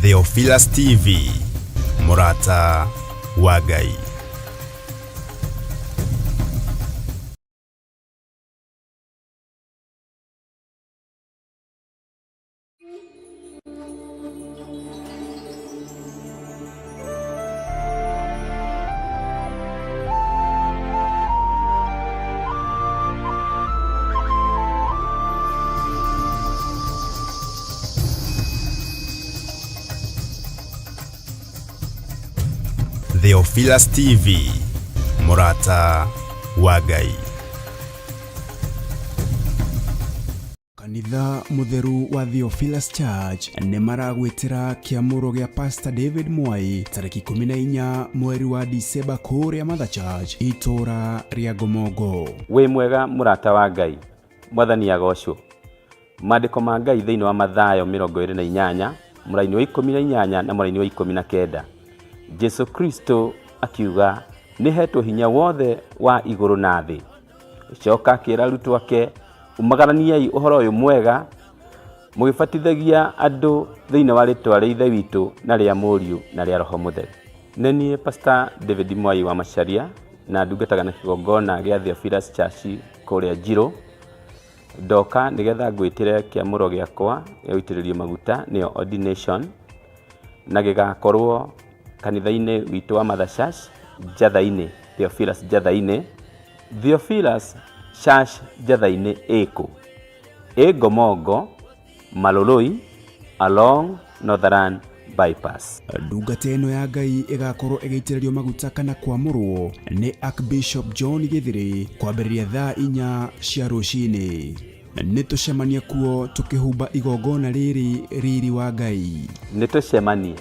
Theophilus TV, Murata wa Ngai. Theophilus TV, Murata wa Ngai. Kanitha mutheru wa Theophilus Church nĩ maragwĩtĩra kĩamũro gĩa Pastor David Mwai tarĩki 14 mweri wa Disemba kũrĩa Mother Church itũra rĩa Ngomongo. Wĩ mwega Murata wa Ngai, mwathani agocwo. Maandĩko ma Ngai thĩinĩ wa Mathayo 28 mũraini wa 18 na mũraini wa 19. Jesu Kristo akiuga nihetwo hinya wothe wa iguru na thĩ. Coka akĩra arutwo ake, umagaraniai ũhoro ũyũ mwega mũgĩbatithagia andũ thĩinĩ wa rĩĩtwa rĩa Ithe witũ na rĩa Mũriũ na rĩa Roho Mũtheru. Nĩ Pastor David Mwai wa Macharia na ndungataga na kĩgongona gĩa Theophilus Church kũrĩa Njiro. Ndoka nĩgetha ngwĩtĩre kĩamũro gĩakwa gĩa gũitĩrĩrio maguta nĩyo ordination, na gĩgakorwo kanitha-inĩ witũ wa Mother Church Njatha-inĩ, Theophilus Njatha-inĩ. Theophilus Church Njatha-inĩ ĩkũ? Ngomongo, Maloloi, along Northern Bypass. Ndungata ĩno ya Ngai ĩgakorwo ĩgĩitĩrĩrio maguta kana kwamũrwo nĩ Archbishop John Githiri kwambĩrĩria thaa 4 cia rũcinĩ. Nĩ tũcemania kuo tũkĩhumba igongona rĩrĩ riri wa Ngai. Nĩ tũcemanie.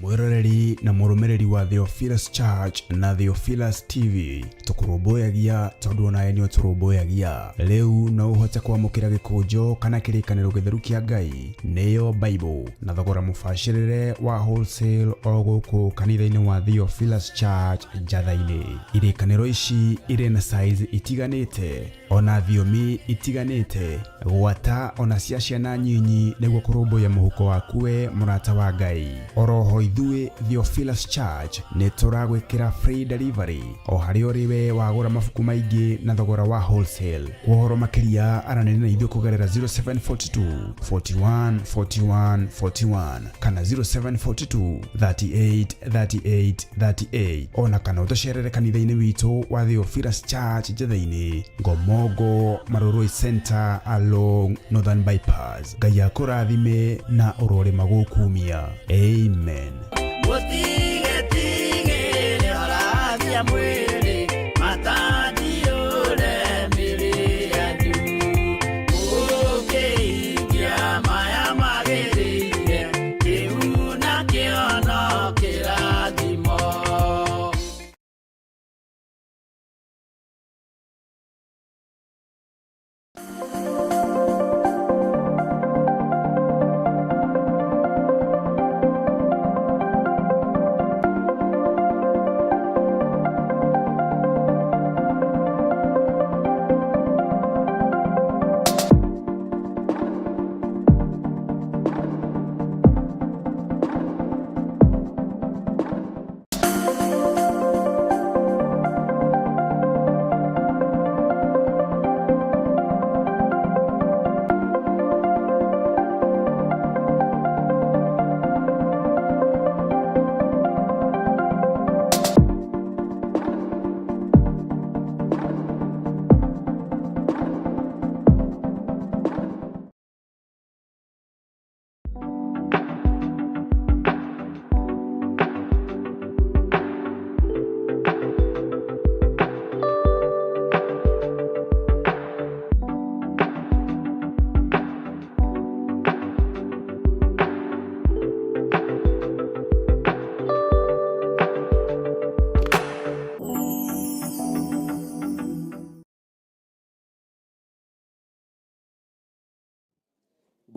Mwĩroreri na mũrũmĩrĩri wa Theophilus Church na Theophilus TV tũkũrũmbũyagia tondũ onawe nĩ ũtũrũmbũyagia. Rĩu no ũhote kwamũkĩra gĩkũnjo kana kĩrĩkanĩro gĩtheru kĩa Ngai nĩyo Bible na thogora mũbacĩrĩre wa wholesale o gũkũ kanitha-inĩ wa Theophilus Church Njatha-inĩ. Irĩkanĩro ici irĩ na size itiganĩte ona thiomi itiganĩte, gwata ona cia ciana nyinyi nĩguo kũrũmbũya mũhuko waku we Murata wa Ngai. Oroho ithuĩ Theophilus Church nĩ tũragwĩkĩra free delivery o harĩa ũrĩ we wagũra mabuku maingĩ na thogora wa wholesale. Kuohoro makĩria aranĩria na ithuĩ kũgerera 0742 41 41 41 kana 0742 38 38 38 ona kana ũtũcerere kanitha-inĩ witũ wa Theophilus Church Njatha-inĩ, Ngomongo Maroroi Center along Northern Bypass. Ngai akũrathime na ũrore magũkumia. Amen.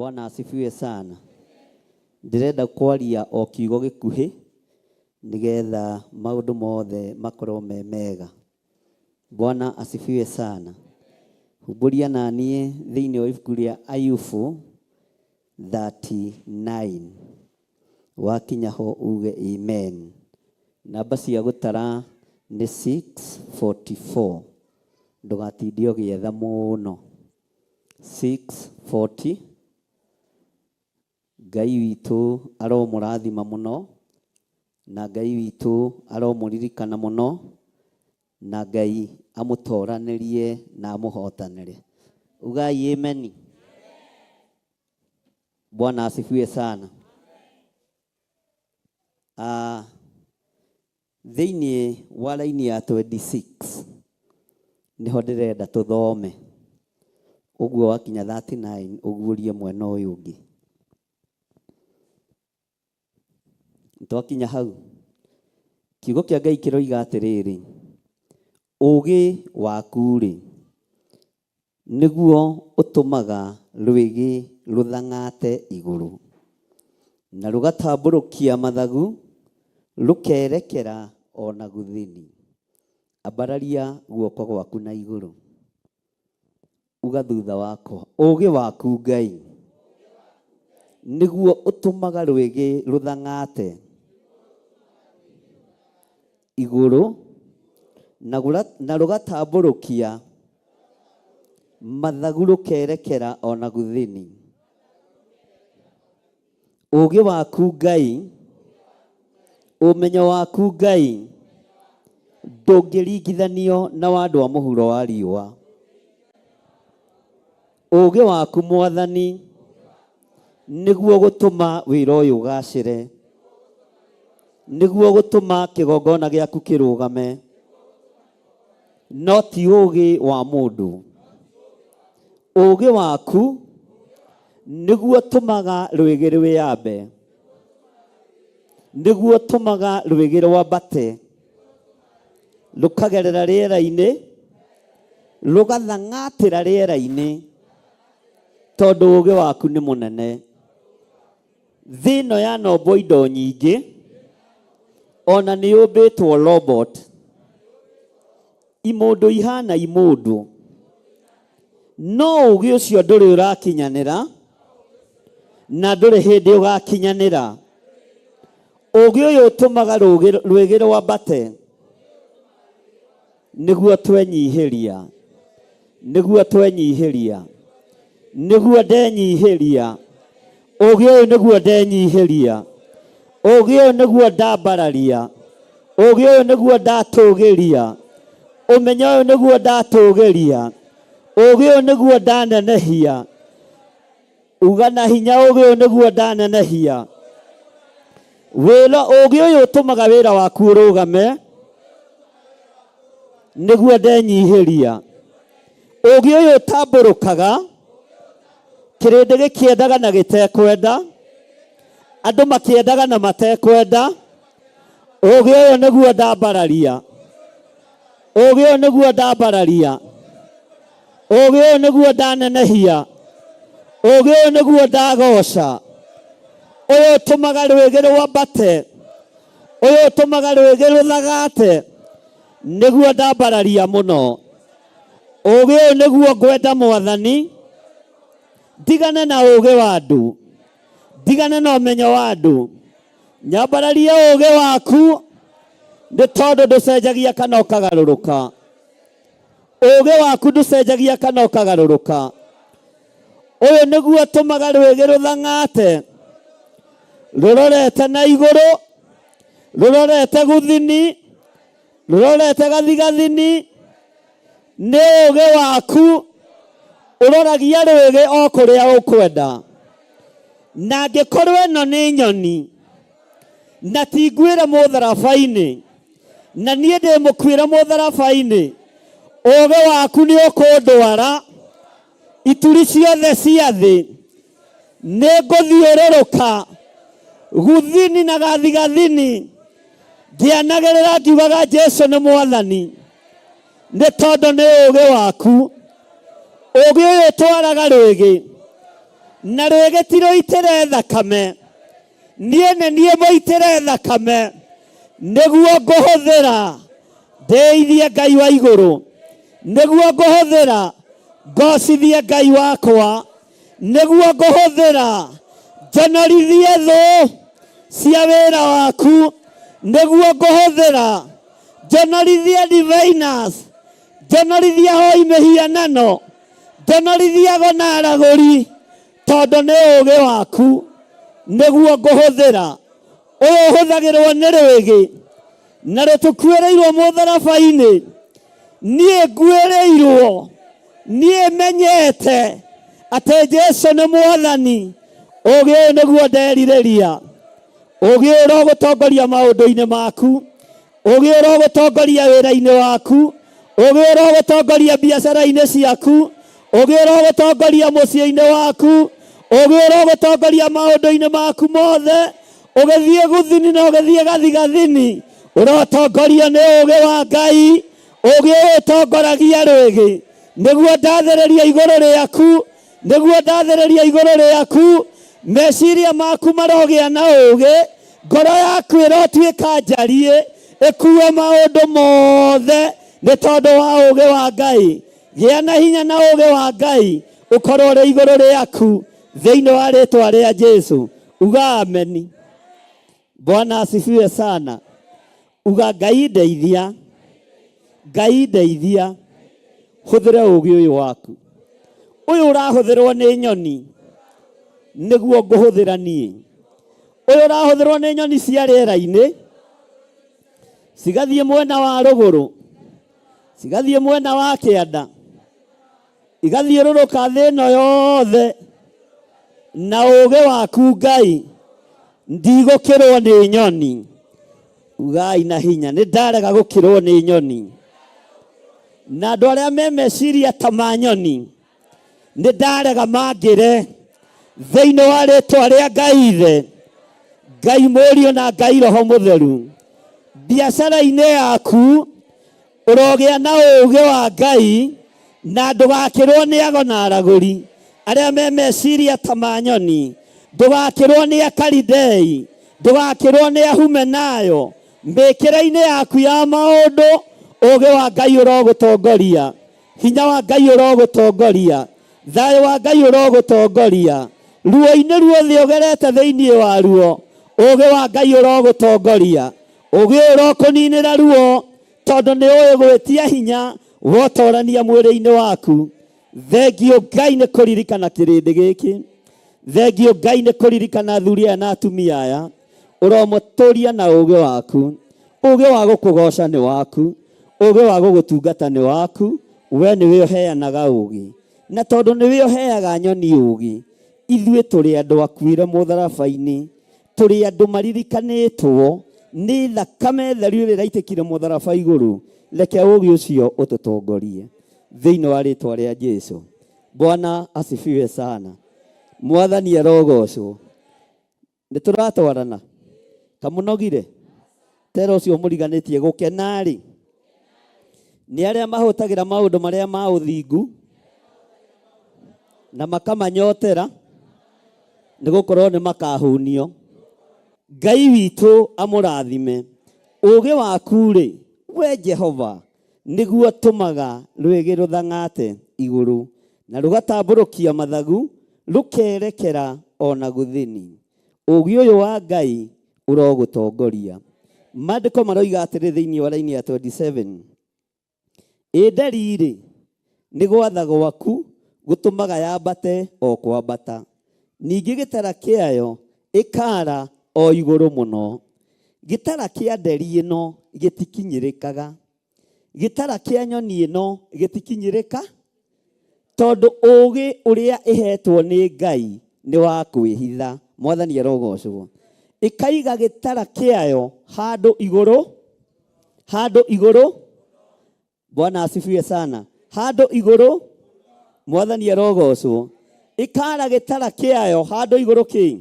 Bwana asifiwe sana. Ndirenda kwaria o kiugo gikuhi nigetha maundu mothe makorwo me mega. Bwana asifiwe sana. Huburia nanie thiini wa ibuku ria Ayubu 39. Wakinya ho uge amen. Namba cia gutara ni 644. Ndugatindio gietha muno. 640. Ngai witu aromurathima muno, na Ngai witu aromuririkana muno, na Ngai amutoranirie na amuhotanire. Ugai amen. Bwana asifiwe sana. Thiini wa laini ya 26 niho ndirenda tuthome. Uguo wakinya 39 uguurie mwena uyu ungi. Twakinya hau, kiugo kia Ngai kiroiga atiriri, ugi waku ri niguo utumaga rwigi ruthangate iguru, na rugatamburukia mathagu rukerekera ona guthini. Ambararia guoko gwaku na iguru, uga thutha wako, ugi waku Ngai niguo utumaga rwigi ruthangate iguru, na rugatamburukia mathagu rukerekera ona guthini. Ugi waku Ngai, umenyo waku Ngai ndungiringithanio na wa andu a muhuro wa riua. Ugi waku Mwathani niguo gutuma wira uyu ugacire, niguo gutuma kigongona giaku kirugame, no ti ugi wa mundu. Ugi waku niguo tumaga rwigi rwiyambe, niguo tumaga rwigi rwambate rukagerera riera-ini, rugathangatira riera-ini, tondu ugi waku ni munene. Thino ya nombo indo nyingi, ona ni ubitwo robot, imundu ihana imundu, no ugi ucio nduri urakinyanira na nduri hindi ugakinyanira. Ugi uyu utumaga rwigi rwambate niguo twenyihiria, niguo twenyihiria, niguo ndenyihiria. Ugi uyu niguo ndenyihiria, ugi uyu niguo ndambararia, ugi uyu niguo ndatugiria, umenyo uyu niguo ndatugiria, ugi uyu niguo ndanenehia. Uga na hinya, ugi uyu niguo ndanenehia. Wira ugi uyu utumaga wira waku urugame niguo ndenyihiria. Ugi uyu utamburukaga kirindi gikiendaga na gitekwenda, andu makiendaga na matekwenda. Ugi uyu niguo ndambararia, ugi uyu niguo ndambararia, ugi uyu niguo ndanenehia, ugi uyu niguo ndagoca. Uyu utumaga rwigi rwambate, uyu utumaga rwigi ruthagate niguo ndambararia muno. Ugi uyu niguo ngwenda Mwathani, ndigane na ugi wa andu, ndigane na umenyo wa andu, nyambararie ugi waku, ni tondu nducenjagia kana ukagaruruka. Ugi waku nducenjagia kana ukagaruruka. Uyu niguo utumaga rwigi ruthangate rurorete na iguru, rurorete guthini, rurorete gathigathini. Ni ugi waku uroragia rwigi o kuria ukwenda. Na ngikorwo ino ni nyoni na tingwire mutharabaini, na nie ndi mukwire mutharabaini, ugi waku ni ukundwara ituri ciothe cia thi. Ni nguthiururuka guthini na gathigathini ngianagirira ngiugaga Jesu ni Mwathani, ni tondu ni ugi waku. Ugi uyu twaraga rwigi na rwĩgĩ ti rũitĩre thakame, niĩ nĩ niĩ mũitĩre thakame, nĩguo ngũhũthĩra ndĩithie Ngai wa igũrũ, nĩguo ngũhũthĩra ngocithie Ngai wakwa, nĩguo ngũhũthĩra njonorithie thũ cia wĩra waku, nĩguo ngũhũthĩra njonorithie diviners, njonorithie hoi mĩhianano, njonorithie na aragũri, tondũ nĩ ũũgĩ waku nĩguo ngũhũthĩra. Ũyũ ũhũthagĩrwo nĩ rwĩgĩ na rũtukuĩrĩirwo mũtharaba-inĩ, niĩ nguĩrĩirwo, niĩ menyete atĩ Jesũ nĩ Mwathani. Ũũgĩ ũyũ nĩguo nderirĩria, ũũgĩ ũyũ ũrogũtongoria maũndũ-inĩ maku, ũũgĩ ũyũ ũrogũtongoria wĩra-inĩ waku, ũũgĩ ũyũ ũrogũtongoria biacara-inĩ ciaku, ũũgĩ ũyũ ũrogũtongoria mũciĩ-inĩ waku, ũũgĩ ũyũ ũrogũtongoria maũndũ-inĩ maku mothe, ũgĩthiĩ gũthini na ũgĩthiĩ gathigathini, ũrotongorio nĩ ũũgĩ wa Ngai. Ũũgĩ ũyũ ũtongoragia rwĩgĩ, nĩguo ndathĩrĩria igũrũ rĩaku, nĩguo ndathĩrĩria igũrũ rĩaku, meciria maku marogĩa na ũũgĩ, ngoro yaku ĩrotuĩka njariĩ, ĩkuue maũndũ mothe nĩ tondũ wa ũũgĩ wa Ngai. Gĩa na hinya na ũũgĩ wa Ngai ũkorwo ũrĩ igũrũ rĩaku thĩinĩ wa rĩĩtwa rĩa Jesũ. Uga ameni. Bwana asifiwe sana. Uga Ngai ndeithia, Ngai ndeithia, hũthĩre ũũgĩ ũyũ waku. Ũyũ ũrahũthĩrwo nĩ nyoni nĩguo ngũhũthĩra niĩ. Ũyũ ũrahũthĩrwo nĩ nyoni cia rĩera-inĩ, cigathiĩ mwena wa rũgũrũ, cigathiĩ mwena wa kĩanda, igathiũrũrũka thĩ ĩno yothe, na ũũgĩ waku Ngai ndigũkĩrwo nĩ nyoni. Ugai na hinya, nĩ ndarega gũkĩrwo nĩ nyoni. Na andũ arĩa me meciria ta ma nyoni, nĩ ndarega mangĩre thĩinĩ wa rĩĩtwa rĩa Ngai Ithe, Ngai Mũriũ na Ngai Roho Mũtheru. Biacara-inĩ yaku ũrogĩa na ũũgĩ wa Ngai, na ndũgakĩrwo nĩ ago na aragũri arĩa me meciria ta ma nyoni, ndũgakĩrwo nĩ Akalidei, ndũgakĩrwo nĩ Ahumenayo. Mĩkĩre-inĩ yaku ya maũndũ ũũgĩ wa Ngai ũrogũtongoria, hinya wa Ngai ũrogũtongoria, thayũ wa Ngai ũrogũtongoria, ruo-inĩ ruothe ũgerete thĩinĩ wa ruo, ũũgĩ wa Ngai ũrogũtongoria, ũũgĩ ũrokũninĩra ruo, tondũ nĩ ũĩ gwĩtia hinya wotorania mwĩrĩ-inĩ waku. Thengio Ngai nĩ kũririkana kĩrĩndĩ gĩkĩ, thengio Ngai nĩ kũririkana athuri aya na atumia aya, ũromũtũria na ũũgĩ waku. Ũũgĩ wa gũkũgoca nĩ waku, ũũgĩ wa gũgũtungata nĩ waku, we nĩwe ũheanaga ũũgĩ. Na tondũ nĩwe ũheaga nyoni ũũgĩ, ithuĩ tũrĩ andũ akuire mũtharaba-inĩ, tũrĩ andũ maririkanĩtwo nĩ thakame theru ĩrĩa ĩraitĩkire mũtharaba igũrũ. Reke ũũgĩ ũcio ũtũtongorie thĩinĩ wa rĩĩtwa rĩa Jesũ. Bwana asifiwe sana. Mwathani arogocwo. Nĩ tũratwarana kamũnogire tero ũcio mũriganĩtie gũkena-rĩ nĩ arĩa mahũtagĩra maũndũ marĩa ma ũthingu na makamanyotera nĩ gũkorwo nĩ makahũnio. Ngai witũ amũrathime. Ũũgĩ waku-rĩ, we Jehova, nĩguo tũmaga rwĩgĩ rũthang'ate igũrũ na rũgatambũrũkia mathagu rũkerekera ona gũthini. Ũũgĩ ũyũ wa Ngai ũrogũtongoria. Maandĩko maroiga atĩrĩ thĩinĩ wa raini ya 27, ndarĩ-rĩ nĩ gwatha gwaku gũtũmaga yambate o kwambata, ningĩ gĩtara kĩayo ĩkara o igũrũ mũno. Gĩtara kĩa nderi ĩno gĩtikinyĩrĩkaga, gĩtara kĩa nyoni ĩno gĩtikinyĩrĩka, tondũ ũũgĩ ũrĩa ĩhetwo nĩ Ngai nĩ wa kwĩhitha. Mwathani arogocwo. Ĩkaiga gĩtara kĩayo handũ igũrũ, handũ igũrũ. Bwana asifiwe sana. Handũ igũrũ. Mwathani arogocwo. Ĩkara gĩtara kĩayo handũ igũrũ kĩ?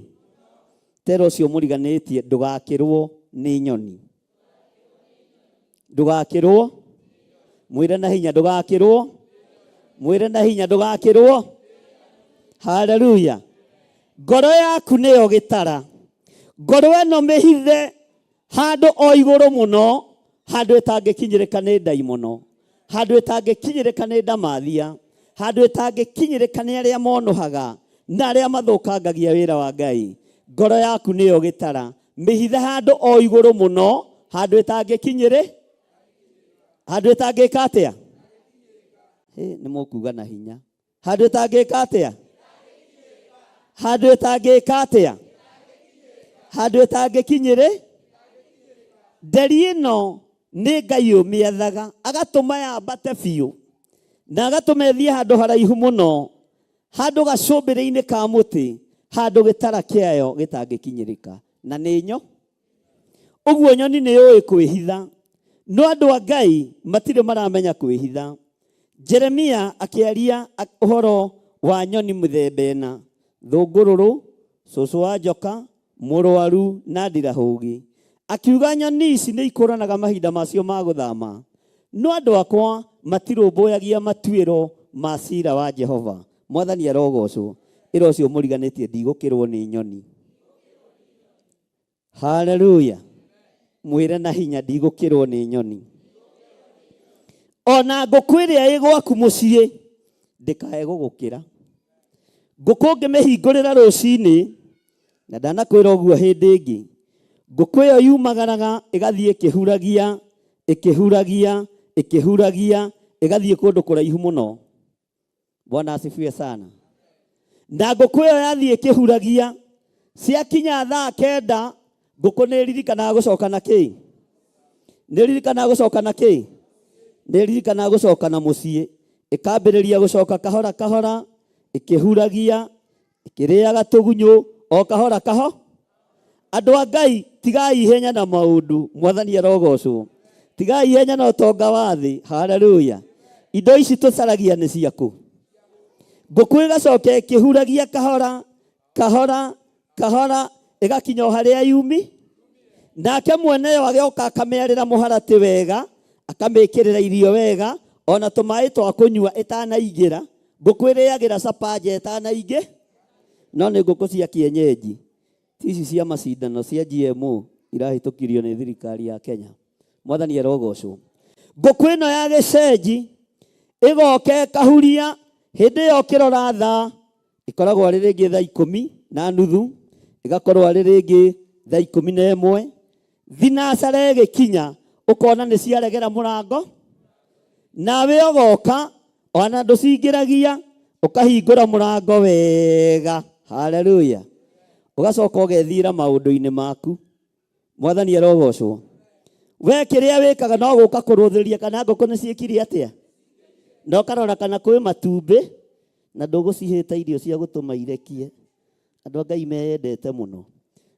Tero ũcio mũriganĩtie ndũgakĩrwo nĩ nyoni. Ndũgakĩrwo. Mwĩre na hinya ndũgakĩrwo. Mwĩre na hinya ndũgakĩrwo. Haleluya. ngoro yaku nĩyo gĩtara. Ngoro ĩno mĩhithe handũ o igũrũ mũno, handũ ĩtangĩkinyĩrĩka nĩ ndaimono, handũ ĩtangĩkinyĩrĩka nĩ ndamathia, handũ ĩtangĩkinyĩrĩka nĩ arĩa monohaga na arĩa mathũkangagia wĩra wa Ngai. Ngoro yaku nĩyo gĩtara, mĩhithe handũ o igũrũ mũno, handũ ĩtangĩkinyĩrĩ, handũ ĩtangĩka atĩa? Nĩ mũkuga na hinya. Handũ ĩtangĩka atĩa? Handũ ĩtangĩka atĩa? Handũ ĩtangĩkinyĩrĩ. Nderi ĩno nĩ Ngai ũmĩethaga, agatũma yambate biũ, na agatũma ĩthiĩ handũ haraihu mũno, handũ gacũmbĩrĩ-inĩ ka mũtĩ, handũ gĩtara kĩayo gĩtangĩkinyĩrĩka. Na nĩ nyo. Ũguo nyoni nĩ yũĩ kwĩhitha, no andũ a Ngai matirĩ maramenya kwĩhitha. Jeremia akĩaria ũhoro wa nyoni mũthemba ĩna: thũngũrũrũ, cũcũ wa njoka, mũrwaru na ndirahũgi. Akiuga nyoni ici nĩ ikũranaga mahinda macio ma gũthama, no andũ akwa matirũmbũyagia matuĩro ma ciira wa Jehova. Mwathani arogocwo. Ĩra ũcio mũriganĩtie ndigũkĩrwo nĩ nyoni. Haleluya. Mwĩre na hinya ndigũkĩrwo nĩ nyoni. Ona ngũkũ ĩrĩa ĩ gwaku mũciĩ ndĩkae gũgũkĩra. Ngũkũ ngĩmĩhingũrĩra rũcinĩ, na ndanakwĩra ũguo hĩndĩ ĩngĩ, ngũkũ ĩyo yumagaraga ĩgathiĩ ĩkĩhuragia, ĩkĩhuragia, ĩkĩhuragia, ĩgathiĩ kũndũ kũraihu mũno. Bwana asifiwe sana. Na ngũkũ ĩyo yathiĩ ĩkĩhuragia, ciakinya thaa 9, ngũkũ nĩ ririkanaga gũcoka na kĩ? Nĩ ririkanaga gũcoka na kĩ? Nĩ ririkanaga gũcoka na mũciĩ. Ĩkambĩrĩria gũcoka kahora kahora, ĩkĩhuragia, ĩkĩrĩaga tũgunyũ o kahora kahora. Andũ a Ngai tigai ihenya na maũndũ. Mwathani arogocwo. Tigai ihenya na ũtonga wa thĩ. Haleluya. Indo ici tũcaragia nĩ ciaku. Ngũkũ ĩgacoka ĩkĩhuragia kahora kahora kahora, ĩgakinya harĩa yumi. Nake mwene yo agĩoka akamerĩra mũharatĩ wega, akamĩkĩrĩra irio wega, ona tũmaĩ twa kũnyua ĩtanaingĩra. Ngũkũ ĩrĩagĩra capaja ĩtanaingĩ. No nĩ ngũkũ cia kienyeji. Ici cia macindano cia GMO irahĩtũkirio nĩ thirikari ya Kenya. Mwathani arogocwo. Ngũkũ ĩno ya gĩcenji ĩgoka ĩkahuria, hĩndĩ ĩyo kĩrora thaa ĩkoragwo arĩ rĩngĩ thaa 10:30, ĩgakorwo arĩ rĩngĩ thaa 11. Thinacara ĩgĩkinya ũkona nĩ ciaregera mũrango, nawe ũgoka ona ndũcingĩragia, ũkahingũra mũrango wega. Haleluya. Ũgacoka ũgethira maũndũ-inĩ maku. Mwathani arogocwo. We kĩrĩa wĩkaga no gũka kũrũthĩria kana ngũkũ nĩ ciĩkire atĩa, no karora kana kwĩ matumbĩ, na ndũgũcihĩta irio cia gũtũma irekie. Andũ a Ngai meyendete mũno.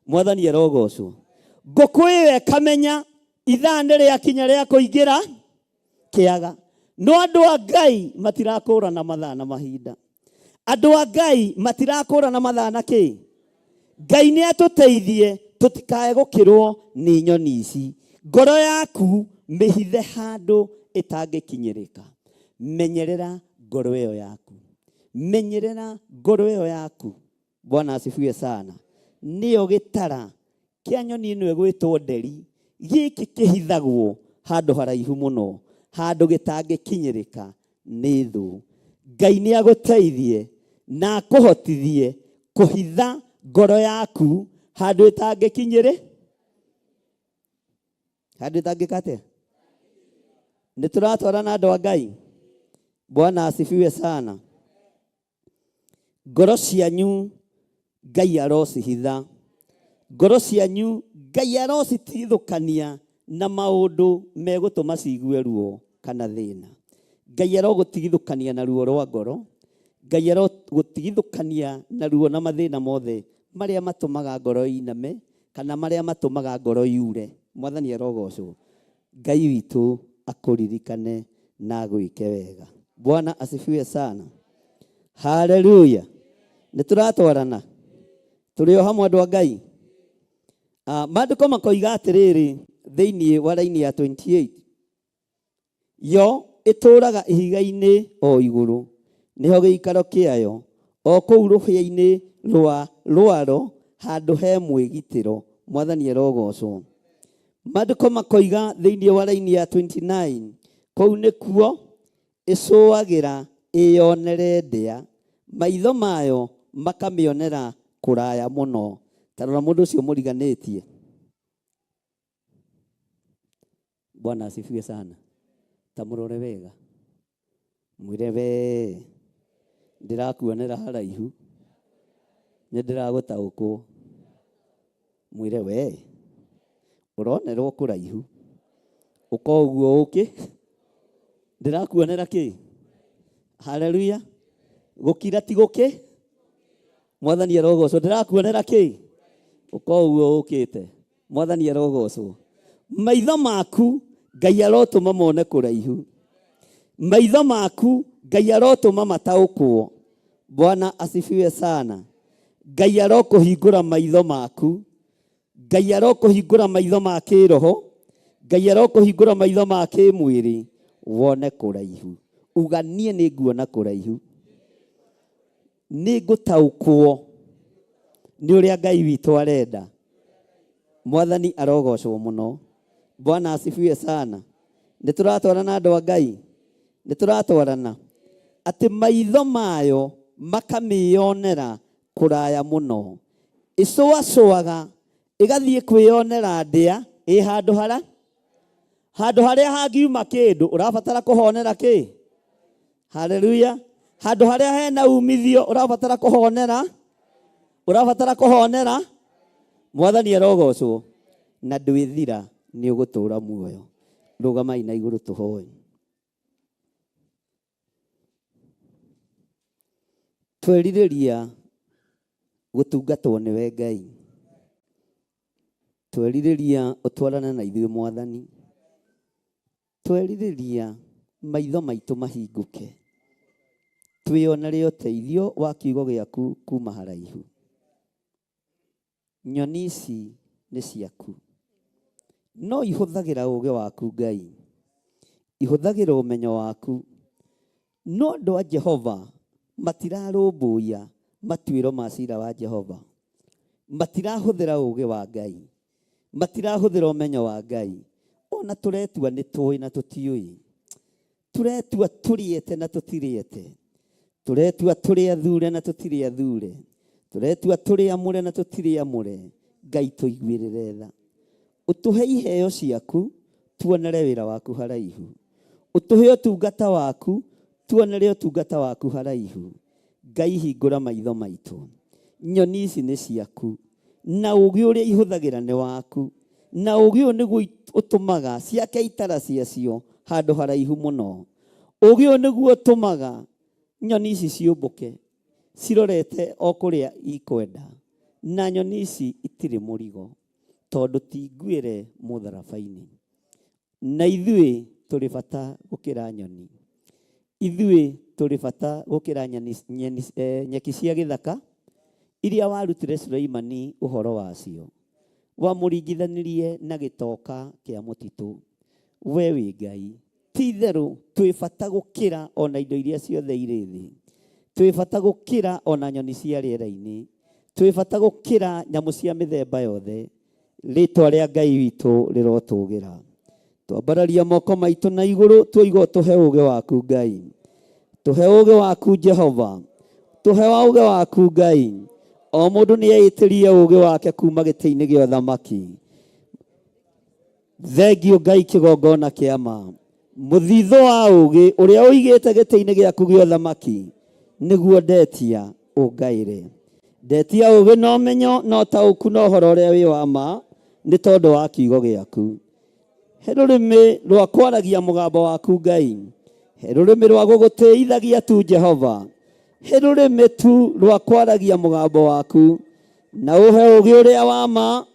Mwathani arogocwo. Ngũkũ ĩyo ĩkamenya ithaa nĩ rĩakinya rĩa kũingĩra kĩaga. No andũ a Ngai matirakũrana mathaa na mahinda. Andũ a Ngai matirakũrana mathaa na kĩ? Ngai nĩ atũteithie tũtikae gũkĩrwo nĩ nyoni ici. Ngoro yaku mĩhithe handũ ĩtangĩkinyĩrĩka. Menyerera ngoro ĩyo yaku. Menyerera ngoro ĩyo yaku. Bwana asifiwe sana. Nĩyo gĩtara kĩa nyoni ĩno ĩgwĩtwo nderi. Gĩkĩ kĩhithagwo handũ haraihu mũno, handũ gĩtangĩkinyĩrĩka nĩ thũ. Ngai nĩ agũteithie na akũhotithie kũhitha ngoro yaku handũ ĩtangĩkinyĩrĩ. Handũ ĩtangĩkate. Nĩ tũratwarana andũ a Ngai. Bwana asifiwe sana. Ngoro cianyu Ngai arocihitha. Ngoro cianyu Ngai arocitithũkania na maũndũ megũtũma ciigue ruo kana thĩna. Ngai arogũtigithũkania na ruo rwa ngoro. Ngai arogũtigithũkania na ruo na mathĩna mothe marĩa matũmaga ngoro iname kana marĩa matũmaga ngoro yure. Mwathani arogocwo. Ngai witũ akũririkane na agwĩke wega. Bwana asifiwe sana. Haleluya. Nĩ tũratwarana. Tũrĩ o hamwe andũ a Ngai. Maandĩko makoiga atĩrĩrĩ thĩinĩ wa raini ya 28. Yo ĩtũũraga ihiga-inĩ o igũrũ, nĩho gĩikaro kĩayo, o kũu rũhĩa-inĩ rwaro handu he mwigitiro. Mwathani arogocwo. Maandĩko makoiga thĩinĩ wa raini ya 29, kũu nĩkuo ĩcũagĩra ĩyonere ndĩa, maitho mayo makamĩonera kũraya mũno. Tarora mũndũ ũcio mũriganĩtie. Bwana asifiwe sana. Tamũrore wega. Mwĩre we ndĩrakuonera haraihu, nĩndĩragũtaũkwo. Mwĩre we ũronerwo kũraihu, ũko ũguo ũkĩ, ndĩrakuonera kĩ? Haleluya. Gũkira ti gũkĩ. Mwathani arogocwo. Ndĩrakuonera kĩ? Ũko ũguo ũkĩte. Mwathani arogocwo. Maitho maku Ngai arotũma mone kũraihu. Maitho maku Ngai arotũma mataũkwo. Bwana asifiwe sana. Ngai arokũhingũra maitho maku. Ngai arokũhingũra maitho ma kĩroho. Ngai arokũhingũra maitho ma kĩmwĩrĩ wone kũraihu. Uga niĩ nĩnguona kũraihu. Nĩngũtaũkwo nĩ ũrĩa Ngai witũ arenda. Mwathani arogocwo mũno. Bwana asifiwe sana. Nĩtũratwarana andũ a Ngai. Nĩtũratwarana. Atĩ maitho mayo makamĩyonera kũraya mũno. Ĩcũacũaga ĩgathiĩ kwĩyonera ndĩa ĩ handũ hara. Handũ harĩa hangiuma kĩndũ ũrabatara kũhonera kĩ? Haleluya. Handũ harĩa hena umithio ũrabatara kũhonera. Ũrabatara kũhonera. Mwathani arogocwo. Na ndwĩthira nĩ ũgũtũũra muoyo. Rũgamai na igũrũ tũhoe. Twerirĩria gũtungatwo nĩwe Ngai. Twerirĩria ũtwarane na ithuĩ Mwathani. Twerirĩria maitho maitũ mahingũke. Twĩonere ũteithio wa kiugo gĩaku kuma haraihu. Nyoni ici nĩ ciaku. No ihũthagĩra ũũgĩ waku Ngai. Ihũthagĩra ũmenyo waku. No andũ a Jehova matirarũmbũiya matuĩro ma ciira wa Jehova. Matirahũthĩra ũũgĩ wa Ngai. Matirahũthĩra ũmenyo wa Ngai. Ona tũretua nĩ tũĩ na tũtiũĩ. Tũretua tũrĩete na tũtirĩete. Tũretua tũrĩ athure na tũtirĩ athure. Tũretua tũrĩ amũre na tũtirĩ amũre. Ngai tũiguĩrĩre tha. Ũtũhe iheo ciaku tuonere wĩra waku haraihu. Ũtũhe ũtungata waku tuonere ũtungata waku haraihu. Ngai hingũra maitho maitũ. Nyoni ici nĩ ciaku. Na ũũgĩ ũrĩa ihũthagĩra nĩ waku. Na ũũgĩ ũyũ nĩguo ũtũmaga ciake itara ciacio handũ haraihu mũno. Ũũgĩ ũyũ nĩguo ũtũmaga nyoni ici ciũmbũke cirorete o kũrĩa ikwenda. Na nyoni ici itirĩ mũrigo tondũ ti nguĩre mũtharaba-inĩ. Na ithuĩ tũrĩ bata gũkĩra nyoni. Ithuĩ tũrĩ bata gũkĩra nyeki cia gĩthaka iria warutire Suleimani ũhoro wacio. Wamũringithanirie na gĩtoka kĩa mũtitũ. We wĩ Ngai. Ti itherũ twĩ bata gũkĩra ona indo iria ciothe irĩ thĩ. Twĩ bata gũkĩra ona nyoni cia rĩera-inĩ. Twĩ bata gũkĩra nyamũ cia mĩthemba yothe. Rĩĩtwa rĩa Ngai witũ rĩrotũgĩra. Twambararia moko maitũ na igũrũ tuoiga tũhe ũũgĩ waku Ngai. Tũhe ũũgĩ waku Jehova. Tũhe ũũgĩ waku Ngai. O mũndũ nĩeĩtĩrie ũũgĩ wake kuma gĩtĩ-inĩ gĩa ũthamaki. Thengio Ngai kĩgongona kĩa ma. Mũthithũ wa ũũgĩ ũrĩa ũigĩte gĩtĩ-inĩ gĩaku gĩa ũthamaki nĩguo ndetia ũngaĩre. Ndetia ũũgĩ na ũmenyo na ũtaũku na ũhoro ũrĩa wĩ wa ma nĩ tondũ wa kiugo gĩaku. He rũrĩmĩ rwa kwaragia mũgambo waku Ngai. He rũrĩmĩ rwa gũgũtĩithagia tu Jehova. He rũrĩmĩ tu rwa kwaragia mũgambo waku. Na ũhe ũũgĩ ũrĩa wa ma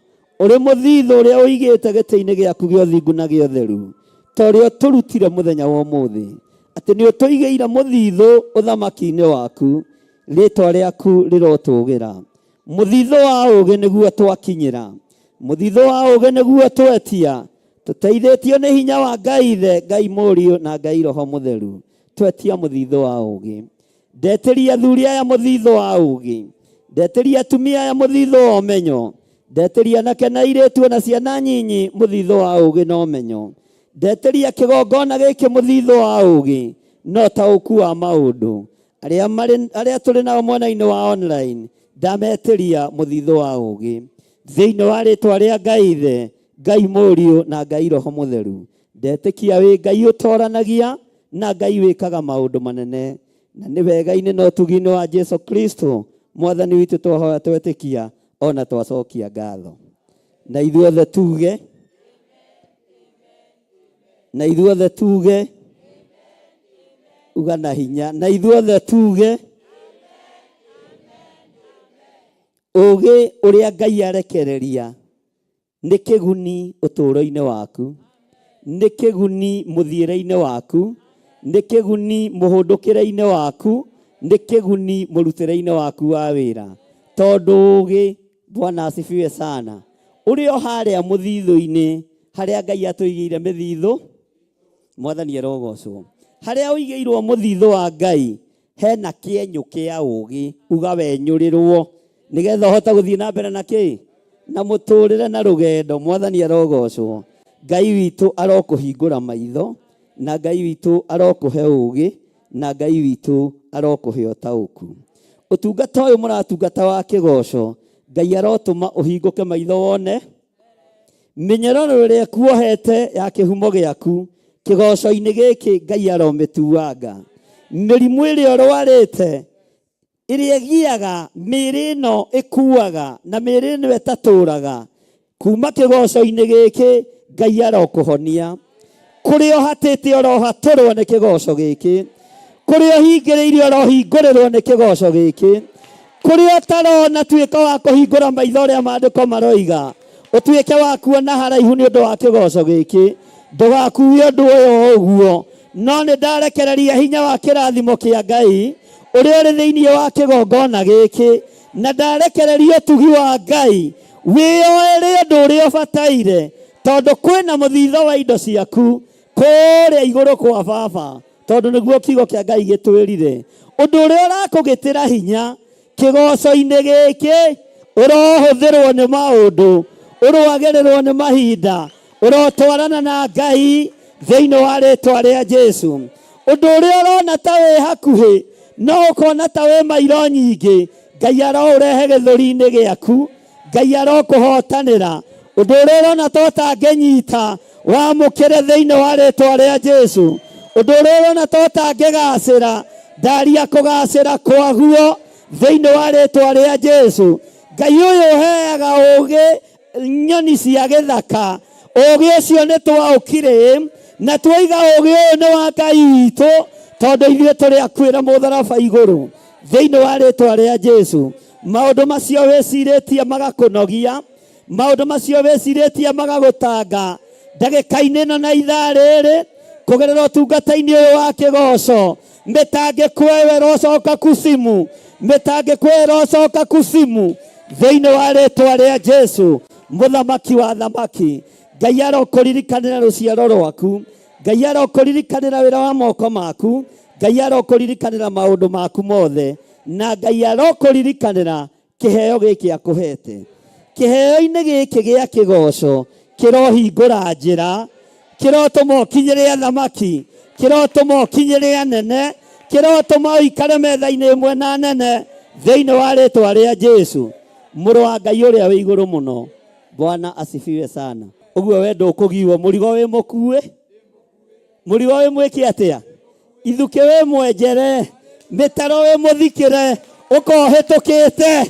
ũrĩ mũthithũ ũrĩa ũigĩte gĩtĩ-inĩ gĩaku gĩa ũthingu na gĩa ũtheru. Ta ũrĩa ũtũrutire mũthenya wa ũmũthĩ. Atĩ nĩ ũtũigĩire mũthithũ ũthamaki-inĩ waku. Rĩĩtwa rĩaku rĩrotũgĩra. Mũthithũ wa ũũgĩ nĩguo twakinyĩra. Mũthithũ wa ũũgĩ nĩguo twetia. Tũteithĩtio nĩ hinya wa Ngai Ithe, Ngai Mũriũ na Ngai Roho Mũtheru. Twetia mũthithũ wa ũũgĩ. Ndetĩria athuri aya mũthithũ wa ũũgĩ. Ndeteria atumia ya muthitho wa umenyo. Ndeteria anake na airĩtu na ciana nyinyi muthitho wa ũũgĩ na ũmenyo. Ndeteria kĩgongona gĩkĩ muthitho wa ũũgĩ no taũku wa maũndũ. Arĩa tũrĩ nao mwena-inĩ wa online ndameteria muthitho wa ũũgĩ. Thĩinĩ wa rĩtwa rĩa Ngai Ithe, Ngai Mũriũ na Ngai Roho Mũtheru. Ndetĩkia wĩ Ngai ũtoranagia na Ngai wĩkaga maũndũ manene. Na nĩ wega-inĩ na ũtugi-inĩ wa Jesu Kristo Mwathani witũ twahoya twetĩkia ona twacokia ngatho. Na ithuothe tuge, na ithuothe tuge, uga na hinya, na ithuothe tuge, ũũgĩ ũrĩa Ngai arekereria nĩ kĩguni ũtũũro-inĩ waku, nĩ kĩguni mũthiĩre-inĩ waku, nĩ kĩguni mũhũndũkĩre-inĩ waku, nĩ kĩguni mũrutĩre-inĩ waku wa wĩra. Tondũ ũũgĩ, Bwana asifiwe sana, ũrĩ o harĩa mũthithũ-inĩ harĩa Ngai atũigĩire mĩthithũ, Mwathani arogocwo. Harĩa ũigĩirwo mũthithũ wa Ngai hena kĩenyũ kĩa ũũgĩ, uga wenyũrĩrwo nĩgetha ũhote gũthiĩ na mbere na kĩ? Na mũtũrĩre na rũgendo. Mwathani arogocwo. Ngai witũ arokũhingũra maitho, na Ngai witũ arokũhe ũũgĩ, na Ngai witũ arokũhe ũtaũku. Ũtungata ũyũ mũratungata wa kĩgoco, Ngai arotũma ũhingũke maitho wone mĩnyororo ĩrĩa kuohete ya kĩhumo gĩaku. Kĩgoco-inĩ gĩkĩ Ngai aromĩtuanga. Mĩrimũ ĩrĩa ũrwarĩte ĩrĩa ĩgiaga mĩĩrĩ ĩno ĩkuaga na mĩĩrĩ ĩno ĩtatũraga, kuma kĩgoco-inĩ gĩkĩ Ngai arokũhonia. Kũrĩa ũhatĩte orohatũrwo nĩ kĩgoco gĩkĩ, kũrĩa ũhingĩrĩirio orohingũrĩrwo nĩ kĩgoco gĩkĩ, kũrĩa ũtarona tuĩka wa kũhingũra maitho ũrĩa maandĩko maroiga, ũtuĩke wa kuona haraihu nĩ ũndũ wa kĩgoco gĩkĩ. Ndũgakuue ũndũ ũyũ ũguo, no nĩ ndarekereria hinya wa kĩrathimo kĩa Ngai ũrĩa ũrĩ thĩinĩ wa kĩgongona gĩkĩ, na ndarekereria ũtugi wa Ngai wĩyoere ũndũ ũrĩa ũbataire, tondũ kwĩna mũthitho wa indo ciaku kũrĩa igũrũ kwa Baba, tondũ nĩguo kiugo kĩa Ngai gĩtwĩrire. Ũndũ ũrĩa ũrakũgĩtĩra hinya kĩgoco-inĩ gĩkĩ, ũrohũthĩrwo nĩ maũndũ, ũrwagĩrĩrwo nĩ mahinda, ũrotwarana na Ngai thĩinĩ wa rĩtwa rĩa Jesu. Ũndũ ũrĩa ũrona ta wĩ hakuhĩ no ũkona ta wĩ mairo nyingĩ, Ngai aroũrehe gĩthũri-inĩ gĩaku, Ngai arokũhotanĩra. Ũndũ ũrĩa ũrona ta ũtangĩnyita wamũkĩre thĩinĩ wa rĩtwa rĩa Jesu. Ũndũ ũrĩa ũrona ta ũtangĩgacĩra, ndaria kũgacĩra kwaguo thĩinĩ wa rĩtwa rĩa Jesu. Ngai ũyũ ũheaga ũũgĩ nyoni cia gĩthaka, ũũgĩ ũcio nĩ twaũkire na twoiga ũũgĩ ũyũ nĩ wa Ngai witũ, tondũ ithuĩ tũrĩ akuĩra mũtharaba igũrũ thĩinĩ wa rĩtwa rĩa Jesu. Maũndũ macio wĩcirĩtie magakũnogia, maũndũ macio wĩcirĩtie magagũtanga ndagĩka-inĩ ĩno na ithaa rĩrĩ, kũgerera ũtungata-inĩ ũyũ wa kĩgoco. Mĩtangĩko ĩyo ĩrocoka kusimu, mĩtangĩko ĩyo ĩrocoka kusimu thĩinĩ wa rĩtwa rĩa Jesu, mũthamaki wa thamaki. Ngai arokũririkanĩra rũciaro rwaku, Ngai arokũririkanĩra wĩra wa moko maku, Ngai arokũririkanĩra maũndũ maku mothe, na Ngai arokũririkanĩra kĩheo gĩkĩ akũhete. Kĩheo-inĩ gĩkĩ gĩa kĩgoco kĩrohingũra njĩra, kĩrotũma ũkinyĩre athamaki, kĩrotũma ũkinyĩre anene, kĩrotũma ũikare metha-inĩ ĩmwe na anene thĩinĩ wa rĩtwa rĩa Jesu. Mũrũ wa Ngai ũrĩa wĩ igũrũ mũno, Bwana asifiwe sana. Ũguo we ndũkũgiwo, mũrigo wĩ mũkuue, mũrigo wĩ mwĩke atĩa, ithuke wĩ mwenjere, mĩtaro wĩ mũthikĩre, ũkohĩtũkĩte.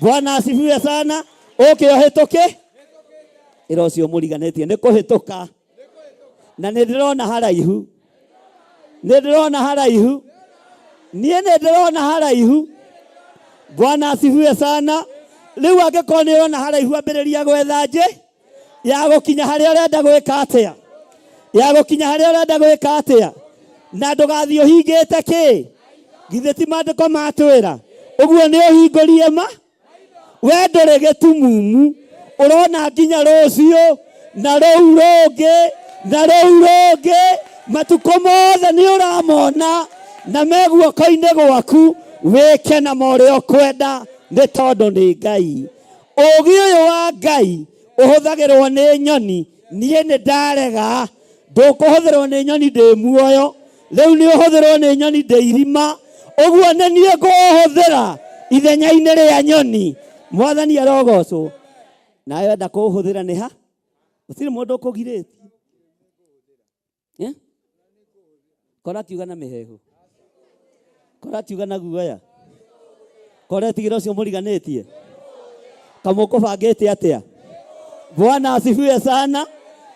Bwana asifiwe sana. Ũkĩohĩtũke ĩra ũcio mũriganĩtie nĩ kũhĩtũka, na nĩ ndĩrona haraihu, nĩ ndĩrona haraihu, niĩ nĩ ndĩrona haraihu. Bwana asifiwe sana. Rĩu angĩkorwo nĩ ũrona haraihu, ambĩrĩria gwetha njĩ ya gũkinya harĩa ũrenda gwĩka atĩa, ya gũkinya harĩa ũrenda gwĩka atĩa, na ndũgathiĩ ũhingĩte kĩ? Githĩ ti maandĩko matwĩra? Ũguo nĩ ũhingũrie ma, we ndũrĩ gĩtumumu, ũrona nginya rũciũ na rũu rũngĩ na rũu rũngĩ, matukũ mothe nĩ ũramona na me guoko-inĩ gwaku. Wĩke na ũrĩa ũkwenda nĩ tondũ nĩ Ngai. Ũũgĩ ũyũ wa Ngai ũhũthagĩrwo nĩ nyoni, niĩ nĩ ndarega. Ndũkũhũthĩrwo nĩ nyoni ndĩ muoyo, rĩu nĩ ũhũthĩrwo nĩ nyoni ndĩ irima, ũguo nĩ niĩ ngũũhũthĩra ithenya-inĩ rĩa nyoni. Mwathani arogocwo. Nawe wenda kũũhũthĩra nĩ ha? Gũtirĩ mũndũ ũkũgirĩtie. Kora tiuga na mĩhehu, kora tiuga na guoya, kora tigĩra ũcio mũriganĩtie, kamũkũbangĩte atĩa? Bwana asifiwe sana.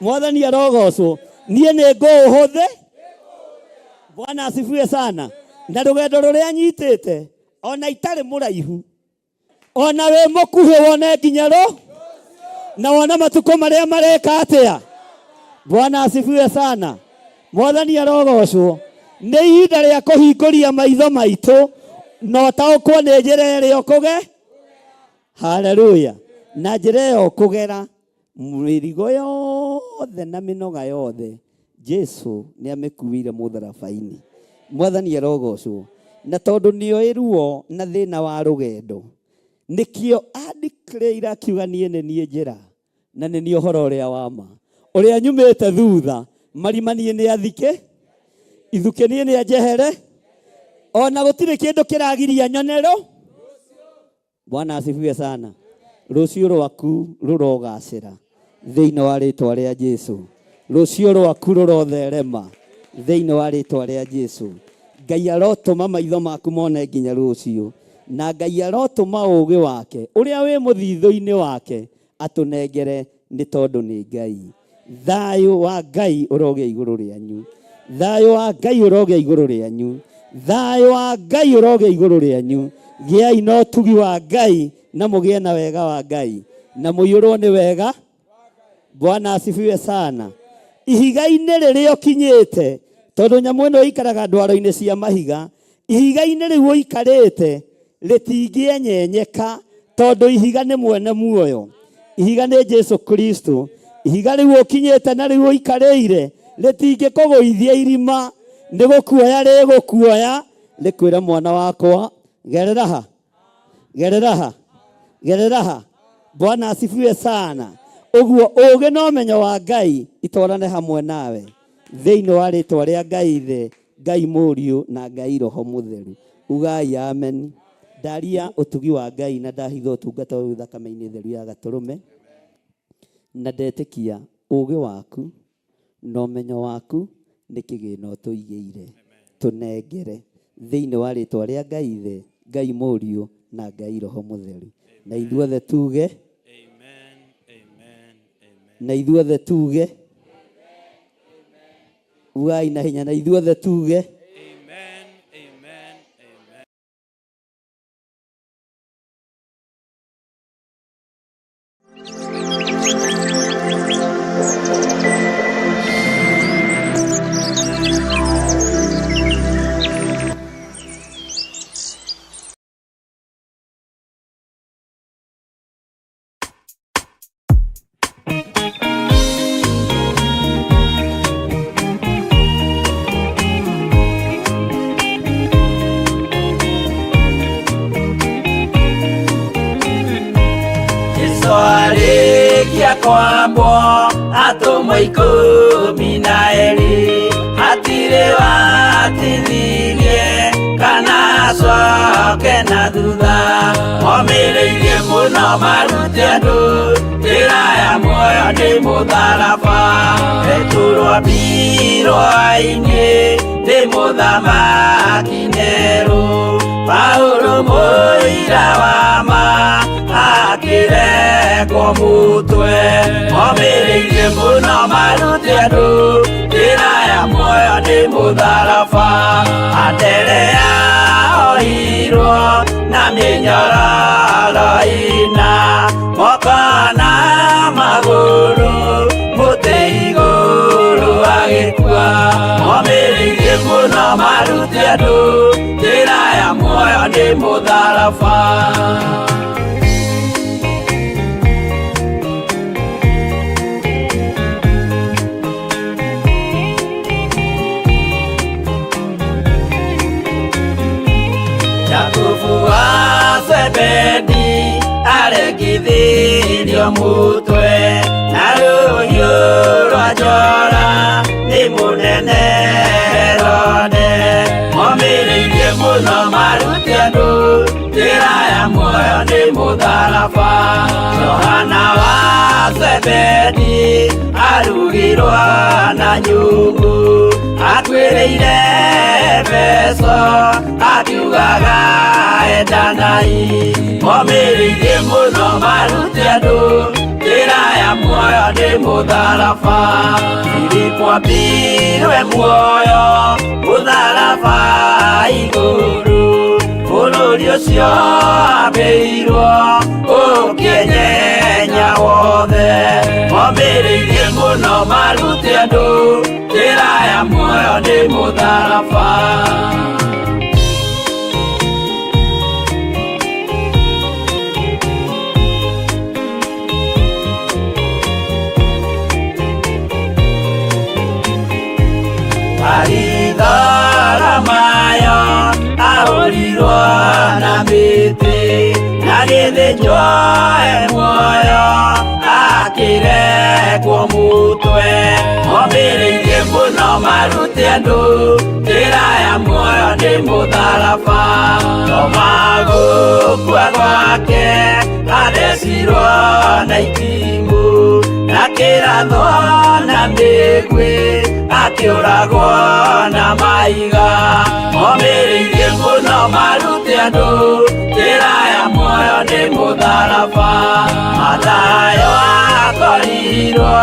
Mwathani arogocwo. Niĩ nĩ ngũũhũthĩ. Bwana asifiwe sana. Na rũgendo rũrĩa nyitĩte, ona itarĩ mũraihu, ona wĩ mũkuhĩ wone nginya na wona matukũ marĩa mareka atĩa. Bwana asifiwe sana. Mwathani arogocwo. Nĩ ihinda rĩa kũhingũria maitho maitũ na ũtaũkwo nĩ njĩra ĩrĩa ũkũge. Haleluya. Na njĩra ĩyo ũkũgera mĩrigo yothe na mĩnoga yothe Jesu nĩ amĩkuire mũtharaba-inĩ. Mwathani arogocwo. Na tondũ nĩoĩ ruo na thĩna wa rũgendo, nĩkĩo andĩkĩrĩire akiuga niĩ nĩ niĩ njĩra na nĩ niĩ ũhoro ũrĩa wa ma, ũrĩa nyumĩte thutha, marima niĩ nĩ athike, ithuke niĩ nĩ anjehere, ona gũtirĩ kĩndũ kĩragiria nyonero. Bwana asifiwe sana. Rũciũ rwaku rũrogacĩra thĩinĩ wa rĩtwa rĩa Jesu. Rũciũ rwaku rũrotherema thĩinĩ wa rĩtwa rĩa Jesu. Ngai arotũma maitho maku mone nginya rũciũ, na Ngai arotũma ũũgĩ wake ũrĩa wĩ mũthithũ-inĩ wake atũnengere, nĩ tondũ nĩ Ngai. Thayũ wa Ngai ũrogĩa igũrũ rĩanyu. Thayũ wa Ngai ũrogĩa igũrũ rĩanyu. Thayũ wa Ngai ũrogĩa igũrũ rĩanyu. Gĩai na ũtugi wa Ngai na mũgĩe na wega wa Ngai na mũiyũrwo nĩ wega. Bwana asifiwe sana. Ihiga-inĩ rĩrĩa ũkinyĩte, tondũ nyamũ ĩno ikaraga ndwaro-inĩ cia mahiga, ihiga-inĩ rĩu ũikarĩte rĩtingĩenyenyeka, tondũ ihiga nĩ mwene muoyo. Ihiga nĩ Jesu Kristo. Ihiga rĩu ũkinyĩte na rĩu ũikarĩire rĩtingĩkũgũithia irima, nĩ gũkuoya rĩgũkuoya, rĩkwĩra mwana wakwa gerera ha, gerera ha, gerera ha. Bwana asifiwe sana. Ũguo ũũgĩ na ũmenyo wa Ngai itwarane hamwe nawe thĩinĩ wa rĩtwa rĩa Ngai Ithe, Ngai Mũriũ na Ngai Roho Mũtheru. Ugai amen. Ndaria ũtugi wa Ngai na ndahitha ũtungata ũyũ thakame-inĩ theru ya Gatũrũme, na ndetĩkia ũũgĩ waku na ũmenyo waku nĩ kĩgĩna ũtũigĩire. Tũnengere thĩinĩ wa rĩtwa rĩa Ngai Ithe, Ngai Mũriũ na Ngai Roho Mũtheru. Na ithuothe tuge na ithuothe tuge ugai na hinya, na ithuothe tuge amen, amen, amen. Kwambo atũmwo 12 hatirĩ watithirie kana acoke na thutha, momĩrĩirie mũno marute andũ njĩra ya muoyo nĩ mũtharaba, rĩtũrwo mbirwa-inĩ nĩ mũthamaki Nerũ, Paũlũ mũira wa ma akĩrekwo mũtwe, momĩrĩirie mũno marute andũ njĩra ya muoyo nĩ mũtharaba, Anderea ohirwo na mĩnyororo ina, moko na magũrũ mũtĩ igũrũ agĩkua, momĩrĩirie mũno marute andũ njĩra ya muoyo nĩ mũtharaba. Yakubu wa Zebedi arengithirio mutwe na rũhiũ rwa njora nĩ mũnene Herode momĩrĩirie mũno marute andũ njĩra ya muoyo nĩ mũtharaba. Johana wa Zebedi arugirwo na nyũngũ atuĩrĩire Efeso akiugaga endanai momĩrĩirie mũno marute andũ njĩra ya muoyo nĩ mũtharaba. Filipo ambirwe muoyo mũtharaba igũrũ bũrũri ũcio ambĩirwo ũkĩnyenya wothe momĩrĩirie mũno marute andũ njĩra ya muoyo nĩ mũtharaba. Mayo ahũrirwo na mĩtĩ na gĩthĩnjwo muoyo akĩrekwo mũtwe momĩrĩirie mũno marute andũ njĩra ya muoyo nĩ mũtharaba. Toma gũkua gwake athecirwo na itimũ na kĩratho na mĩguĩ akĩũragwo na maiga momĩrĩirie mũno marute andũ njĩra ya muoyo nĩ mũtharaba. Mathayo akorirwo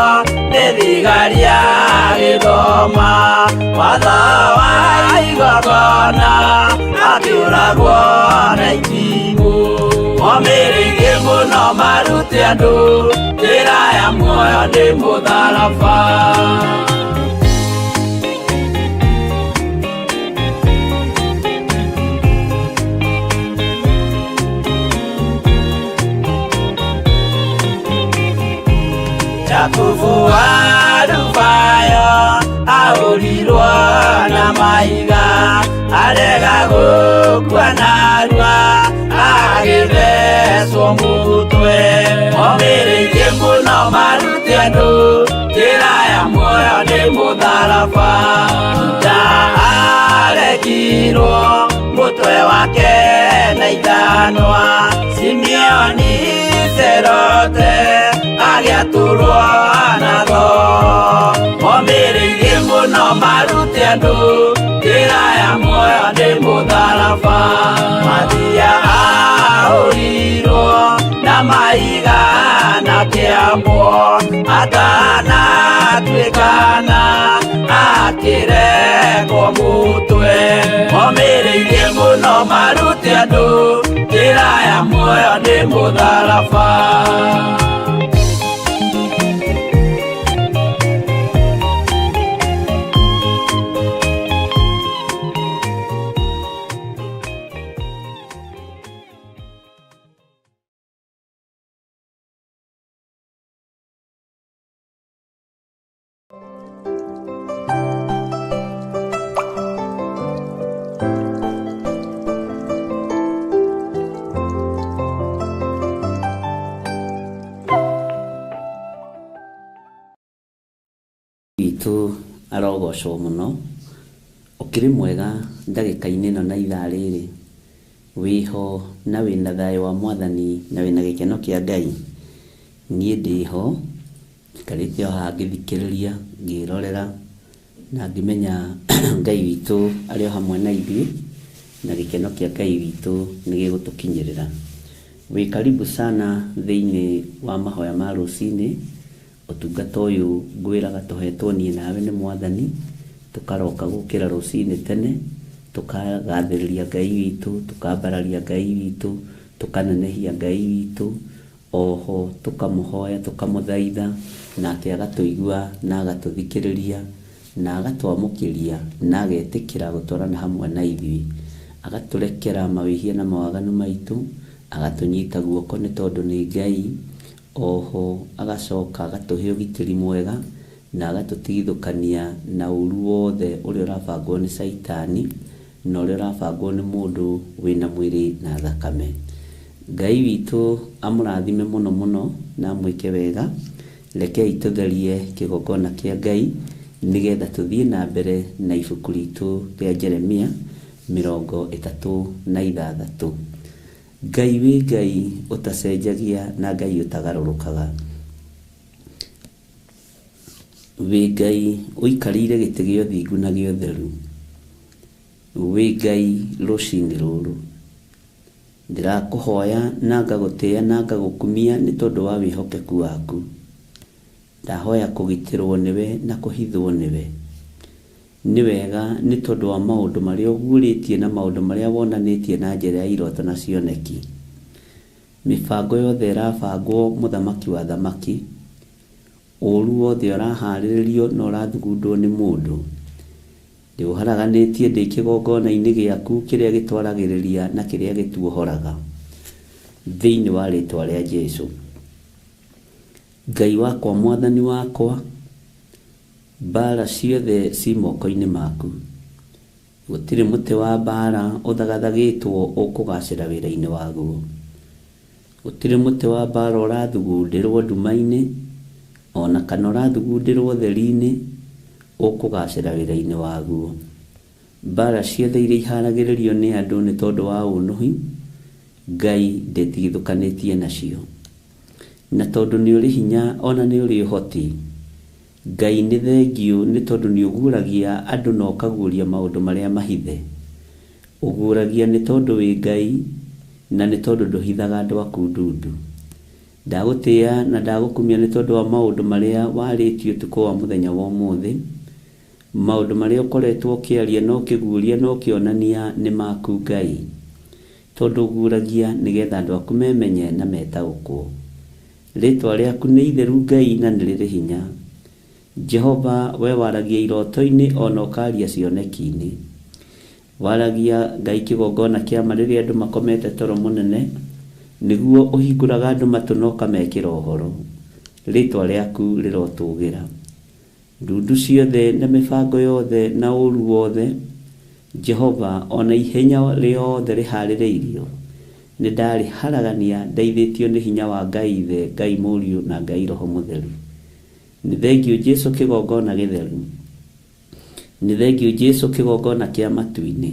nĩ thigari agĩthoma watho wa igongona akĩũragwo na itimũ momĩrĩirie mũno marute andũ njĩra ya muoyo nĩ mũtharaba. Jakubu wa Rubayo ahũrirwo na maiga arega gũkua narua agĩthecwo mũtwe momĩrĩirie mũno marute andũ njĩra ya muoyo nĩ mũtharaba. Juda aregirwo mũtwe wake na ithanwa Simeoni Zelote agĩatũrwo na tho momĩrĩirie mũno marute andũ njĩra ya muoyo nĩ mũtharaba. Mathia ahũrirwo na maiga na kĩambo atanatuĩkana akĩrekwo mũtwe momĩrĩirie mũno marute andũ njĩra ya muoyo nĩ mũtharaba. Witũ arogocwo mũno ũkĩrĩ mwega ndagĩka-inĩ ĩno na ithaa rĩrĩ wĩho na wĩna thayũ wa Mwathani na wĩna gĩkeno kĩa Ngai. Niĩ ndĩho njikarĩte o haha ngĩthikĩrĩria ngĩrorera na ngĩmenya Ngai witũ arĩ o hamwe na ithuĩ na gĩkeno kĩa Ngai witũ nĩ gĩgũtũkinyĩrĩra. Wĩ karibu sana thĩinĩ wa mahoya ma rũcinĩ. Ũtungata ũyũ ngwĩraga tũhetwo niĩ nawe nĩ Mwathani tũkaroka gũkĩra rũcinĩ tene tũkagathĩrĩria Ngai witũ tũkambararia Ngai witũ tũkanenehia Ngai witũ oho tũkamũhoya tũkamũthaitha nake agatũigua na agatũthikĩrĩria na agatwamũkĩria na agetĩkĩra gũtwarana hamwe na ithuĩ agatũrekera mawĩhia na mawaganu maitũ agatũnyita guoko nĩ tondũ nĩ Ngai. Oho agacoka agatũhe ũgitĩri mwega na agatũtigithũkania na ũru wothe ũrĩa ũrabangwo nĩ Saitani na ũrĩa ũrabangwo nĩ mũndũ wĩna mwĩrĩ na thakame. Ngai witũ amũrathime mũno mũno na mwĩke wega. Rekei tũtherie kĩgongona kĩa Ngai nĩgetha tũthiĩ na mbere na ibuku ritũ rĩa Jeremia 36. Ngai wĩ Ngai ũtacenjagia na Ngai ũtagarũrũkaga. Wĩ Ngai ũikarĩire gĩtĩ gĩa ũthingu na gĩa ũtheru. Wĩ Ngai rũcinĩ rũrũ. Ndirakũhoya na ngagũtĩĩa na ngagũkumia nĩ tondũ wa wĩhokeku waku. Ndahoya kũgitĩrwo nĩwe na kũhithwo nĩwe. Nĩ wega nĩ tondũ wa maũndũ marĩa ũguũrĩtie na maũndũ marĩa wonanĩtie na njĩra ya iroto na cioneki. Mĩbango yothe ĩrabangwo mũthamaki wa thamaki. Ũũru wothe ũraharĩrĩrio na ũrathugundwo nĩ mũndũ. Ndĩũharaganĩtie ndĩ kĩgongona-inĩ gĩaku kĩrĩa gĩtwaragĩrĩria na kĩrĩa gĩtuohoraga. Thĩinĩ wa rĩĩtwa rĩa Jesũ. Ngai wakwa mwathani wakwa, mbara ciothe ci moko-inĩ maku. Gũtirĩ mũtĩ wa mbara ũthagathagĩtwo ũkũgacĩra wĩra-inĩ waguo. Gũtirĩ mũtĩ wa mbara ũrathugundĩrwo nduma-inĩ ona kana ũrathugundĩrwo ũtheri-inĩ ũkũgacĩra wĩra-inĩ waguo. Mbara ciothe iria iharagĩrĩrio nĩ andũ nĩ tondũ wa ũnũhi, Ngai ndĩtigithũkanĩtie nacio. Na tondũ nĩ ũrĩ hinya ona nĩ ũrĩ ũhoti, Ngai nĩ thengio nĩ tondũ nĩ ũguũragia andũ na ũkaguũria maũndũ marĩa mahithe. Ũguũragia nĩ tondũ wĩ Ngai na nĩ tondũ ndũhithaga andũ aku ndundu. Ndagũtĩĩa na ndagũkumia nĩ tondũ wa maũndũ marĩa warĩtie ũtukũ wa mũthenya wa ũmũthĩ. Maũndũ marĩa ũkoretwo ũkĩaria na ũkĩguũria na ũkĩonania nĩ maku Ngai. Tondũ ũguũragia nĩgetha andũ aku memenye na metaũkwo. Rĩĩtwa rĩaku nĩ itheru Ngai na nĩ rĩrĩ hinya. Jehova, we waragia iroto-inĩ ona ũkaria cioneki-inĩ. Waragia Ngai kĩgongona kĩa ma rĩrĩa andũ makomete toro mũnene, nĩguo ũhingũraga andũ matũ na ũkamekĩra ũhoro. Rĩĩtwa rĩaku rĩrotũgĩra. Ndundu ciothe na mĩbango yothe na ũũru wothe, Jehova, ona ihenya rĩothe rĩharĩrĩirio, nĩ ndarĩharagania ndeithĩtio nĩ hinya wa Ngai Ithe, Ngai Mũriũ na Ngai Roho Mũtheru. Nĩ thengio Jesũ kĩgongona gĩtheru. Nĩ thengio Jesũ kĩgongona kĩa matu-inĩ.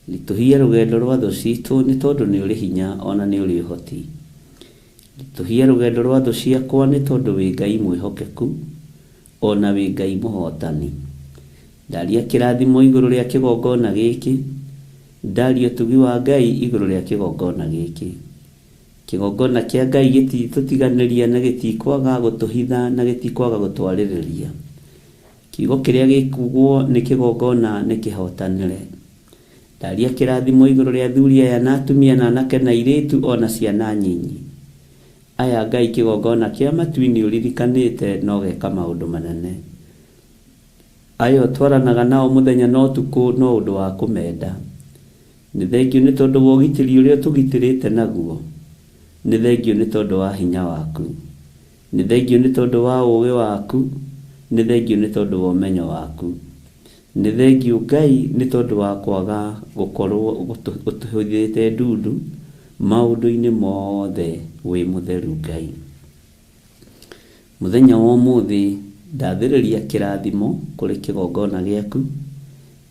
Ritũhia rũgendo rwa thũ citũ nĩ tondũ nĩ ũrĩ hinya ona nĩ ũrĩ ũhoti. Ritũhia rũgendo rwa thũ ciakwa nĩ tondũ wĩ Ngai mwĩhokeku ona wĩ Ngai mũhotani. Ndaria kĩrathimo igũrũ rĩa kĩgongona gĩkĩ. Ndaria ũtugi wa Ngai igũrũ rĩa kĩgongona gĩkĩ. Kĩgongona kĩa Ngai gĩtitũtiganĩria na gĩtikwaga gũtũhitha na gĩtikwaga gũtwarĩrĩria. Kiugo kĩrĩa gĩkugwo nĩ kĩgongona nĩ kĩhotanĩre. Ndaria kĩrathimo igũrũ rĩa athuri aya na atumia na anake na airĩtu ona ciana nyinyi. Aya Ngai kĩgongona kĩa matu-inĩ ũririkanĩte na ũgeka maũndũ manene. Aya ũtwaranaga nao mũthenya na ũtukũ no ũndũ wa kũmenda. Nĩ thengio nĩ tondũ wa ũgitĩri ũrĩa ũtũgitĩrĩte naguo. Nĩ thengio nĩ tondũ wa hinya waku. Nĩ thengio nĩ tondũ wa ũũgĩ waku. Nĩ thengio nĩ tondũ wa ũmenyo waku. Nĩ thengio Ngai nĩ tondũ wa kwaga gũkorwo ũtũhũthĩte ndundu maũndũ-inĩ mothe wĩ mũtheru Ngai. Mũthenya wa ũmũthĩ ndathĩrĩria kĩrathimo kũrĩ kĩgongona gĩaku.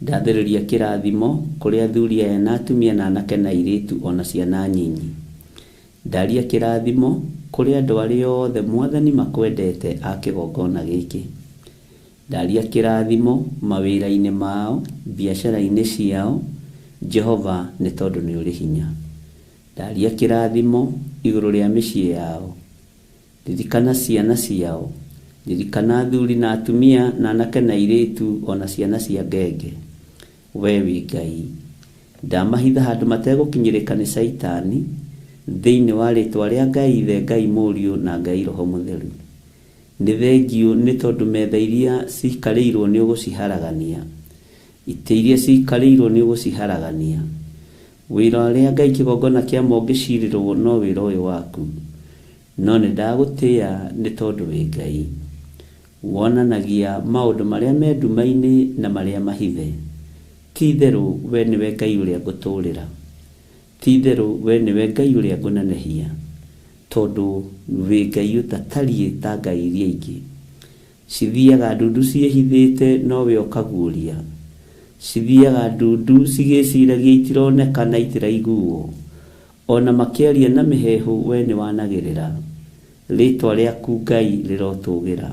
Ndathĩrĩria kĩrathimo kũrĩ athuri aya na atumia na anake na airĩtu ona ciana nyinyi. Ndaria kĩrathimo kũrĩ andũ arĩa othe Mwathani makwendete a kĩgongona gĩkĩ. Ndaria kĩrathimo mawĩra-inĩ mao, biacara-inĩ ciao, Jehova, nĩ tondũ nĩ ũrĩ hinya. Ndaria kĩrathimo igũrũ rĩa mĩciĩ yao. Ririkana ciana ciao. Ririkana athuri na atumia na anake na airĩtu ona ciana cia ngenge. We wĩ Ngai. Ndamahitha handũ mategũkinyĩrĩka nĩ Saitani thĩinĩ wa rĩĩtwa rĩa Ngai Ithe, Ngai Mũriũ na Ngai Roho Mũtheru. Nĩ thengio nĩ tondũ metha iria cikarĩirwo nĩ ũgũciharagania. Itĩ iria cikarĩirwo nĩ ũgũciharagania. Wĩra ũrĩa Ngai kĩgongona kĩa mo ũngĩciirĩrwo no wĩra ũyũ waku. No nĩ ndagũtĩĩa nĩ tondũ wĩ Ngai. Wonanagia maũndũ marĩa me nduma-inĩ na marĩa mahithe. Ti itherũ we nĩwe Ngai ũrĩa ngũtũũrĩra. Ti-itherũ we nĩwe Ngai ũrĩa ngũnenehia, tondũ wĩ Ngai ũtatariĩ ta ngai iria ingĩ. Cithiaga ndundu ciĩhithĩte nowe ũkaguũria, cithiaga ndundu cigĩciragia itironekana itiraiguo, ona makĩaria na mĩhehu we nĩwanagĩrĩra. Rĩtwa rĩaku Ngai rĩrotũgĩra.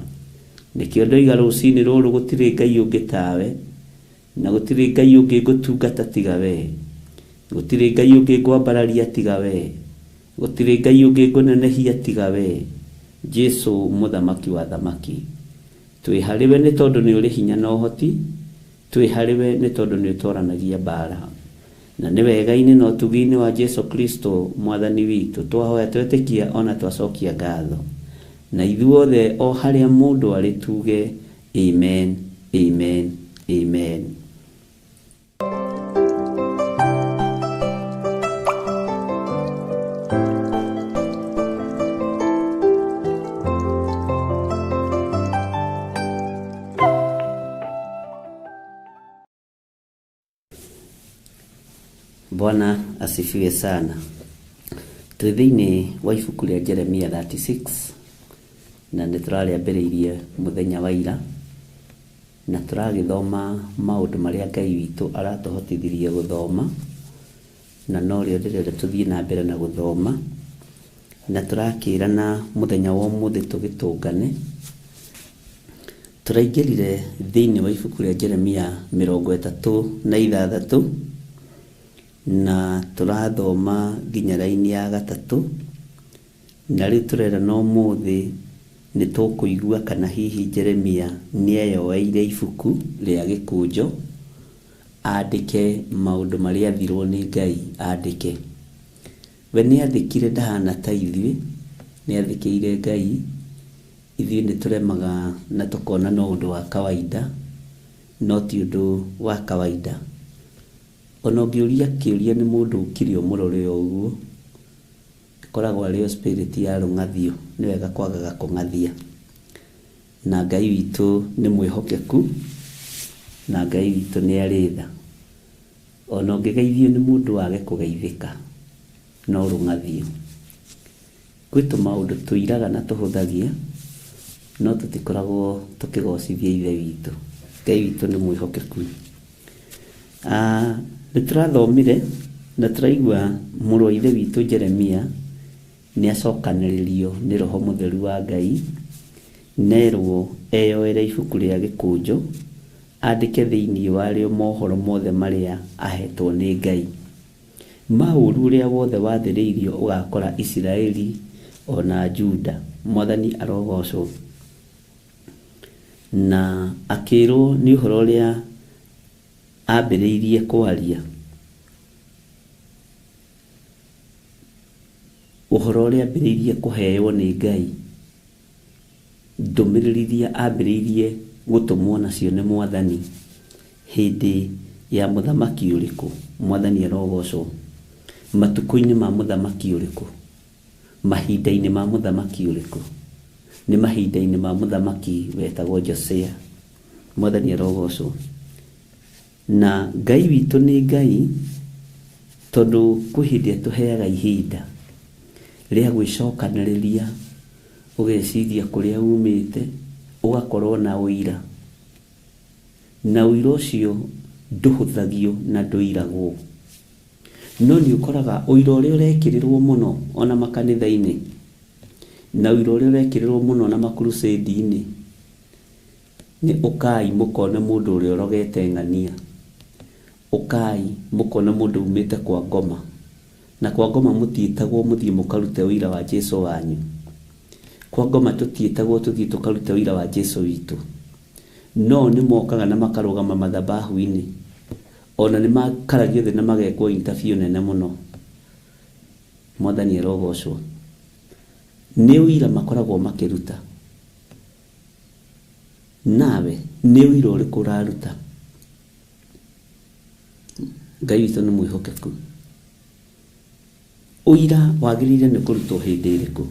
Nĩkĩo ndoiga rũcinĩ rũrũ gũtirĩ Ngai ũngĩ tawe, na gũtirĩ Ngai ũngĩ ngũtungata tiga we, gũtirĩ Ngai ũngĩ ngwambararia tiga we, gũtirĩ Ngai ũngĩ ngũnenehia tiga we, Jesũ mũthamaki wa thamaki. Twĩ harĩwe nĩ tondũ nĩ ũrĩ hinya na ũhoti, twĩ harĩwe nĩ tondũ nĩ ũtwaranagia mbara. Na nĩ wega-inĩ na ũtugi-inĩ wa Jesũ Kristo mwathani witũ twahoya twetĩkia ona twacokia ngatho. Na ithuothe o harĩa mũndũ arĩ tuge amen, amen, amen. Bwana asifiwe sana. Tũrĩ thĩinĩ wa ibuku rĩa Jeremia 36 na nĩ tũrarĩambĩrĩirie mũthenya wa ira, na tũragĩthoma maũndũ marĩa Ngai witũ aratũhotithirie gũthoma, na no rĩo ndĩrenda tũthiĩ na mbere na gũthoma, na tũrakĩrana mũthenya wa ũmũthĩ tũgĩtũngane. Tũraingĩrire thĩinĩ wa ibuku rĩa Jeremia 36 na tũrathoma nginya raini ya 3, na rĩu tũrenda no mũthĩ nĩ tũkũigua kana hihi Jeremia nĩeyoeire ibuku rĩa gĩkũnjo andĩke maũndũ marĩa athirwo nĩ Ngai andĩke. We nĩathĩkire ndahana ta ithuĩ, nĩathĩkĩire Ngai. Ithuĩ nĩ tũremaga na tũkona no ũndũ wa kawaida, no ti ũndũ wa kawaida. Ona ũngĩũria kĩũria nĩ mũndũ ũkire mũrore ũguo, koragwo arĩ spirit ya rũng'athio, nĩ wega kwagaga kũng'athia. Na Ngai witũ nĩ mwĩhokeku, na Ngai witũ nĩ arĩ tha. Ona ũngĩgeithio nĩ mũndũ wage kũgeithĩka, no rũng'athio. Gwĩ tũmaũndũ tũiraga na tũhũthagia, no tũtikoragwo tũkĩgocithia ithe witũ. Ngai witũ nĩ mwĩhokeku. Nĩ tũrathomire na tũraigua mũrũ wa ithe witũ Jeremia nĩ acokanĩrĩrio nĩ Roho Mũtheru wa Ngai, nerwo eyoere ibuku rĩa gĩkũnjo andĩke thĩinĩ warĩo mohoro mothe marĩa ahetwo nĩ Ngai. Maũru ũrĩa wothe wathĩrĩirio ũgakora Isiraeli ona Juda. Mwathani arogocwo. Na akĩrwo nĩ ũhoro ũrĩa ambĩrĩirie kwaria, ũhoro ũrĩa ambĩrĩirie kũheo nĩ Ngai, ndũmĩrĩri iria ambĩrĩirie gũtũmwo nacio nĩ Mwathani hĩndĩ ya mũthamaki ũrĩkũ. Mwathani arogocwo. Matukũ-inĩ ma mũthamaki ũrĩkũ? Mahinda-inĩ ma mũthamaki ũrĩkũ? Nĩ mahinda-inĩ ma mũthamaki wetagwo Josia. Mwathani arogocwo. Na Ngai witũ nĩ Ngai, tondũ kwĩ hĩndĩ atũheaga ihinda rĩa gwĩcokanĩrĩria, ũgeciria kũrĩa umĩte, ũgakorwo na ũira. Na ũira ũcio ndũhũthagio na ndũiragwo. No nĩ ũkoraga ũira ũrĩa ũrekĩrĩrwo mũno ona makanitha-inĩ, na ũira ũrĩa ũrekĩrĩrwo mũno na makurusĩndi-inĩ, nĩ ũkai mũkone mũndũ ũrĩa ũrogete ng'ania, ũkai mũkone mũndũ umĩte kwa ngoma, na kwa ngoma mũtiĩtagwo mũthiĩ mũkarute ũira wa Jesũ wanyu. Kwa ngoma tũtiĩtagwo tũthiĩ tũkarute ũira wa Jesũ witũ, no nĩ mokaga na makarũgama mathabahu-inĩ, ona nĩ makaragio thĩ na magekwo interview nene mũno. Mwathani arogocwo. Nĩ ũira makoragwo makĩruta. Nawe nĩ ũira ũrĩkũ ũraruta? Ngai witũ nĩ mwĩhokeku. Ũira wagĩrĩire nĩ kũrutwo hĩndĩ ĩrĩkũ?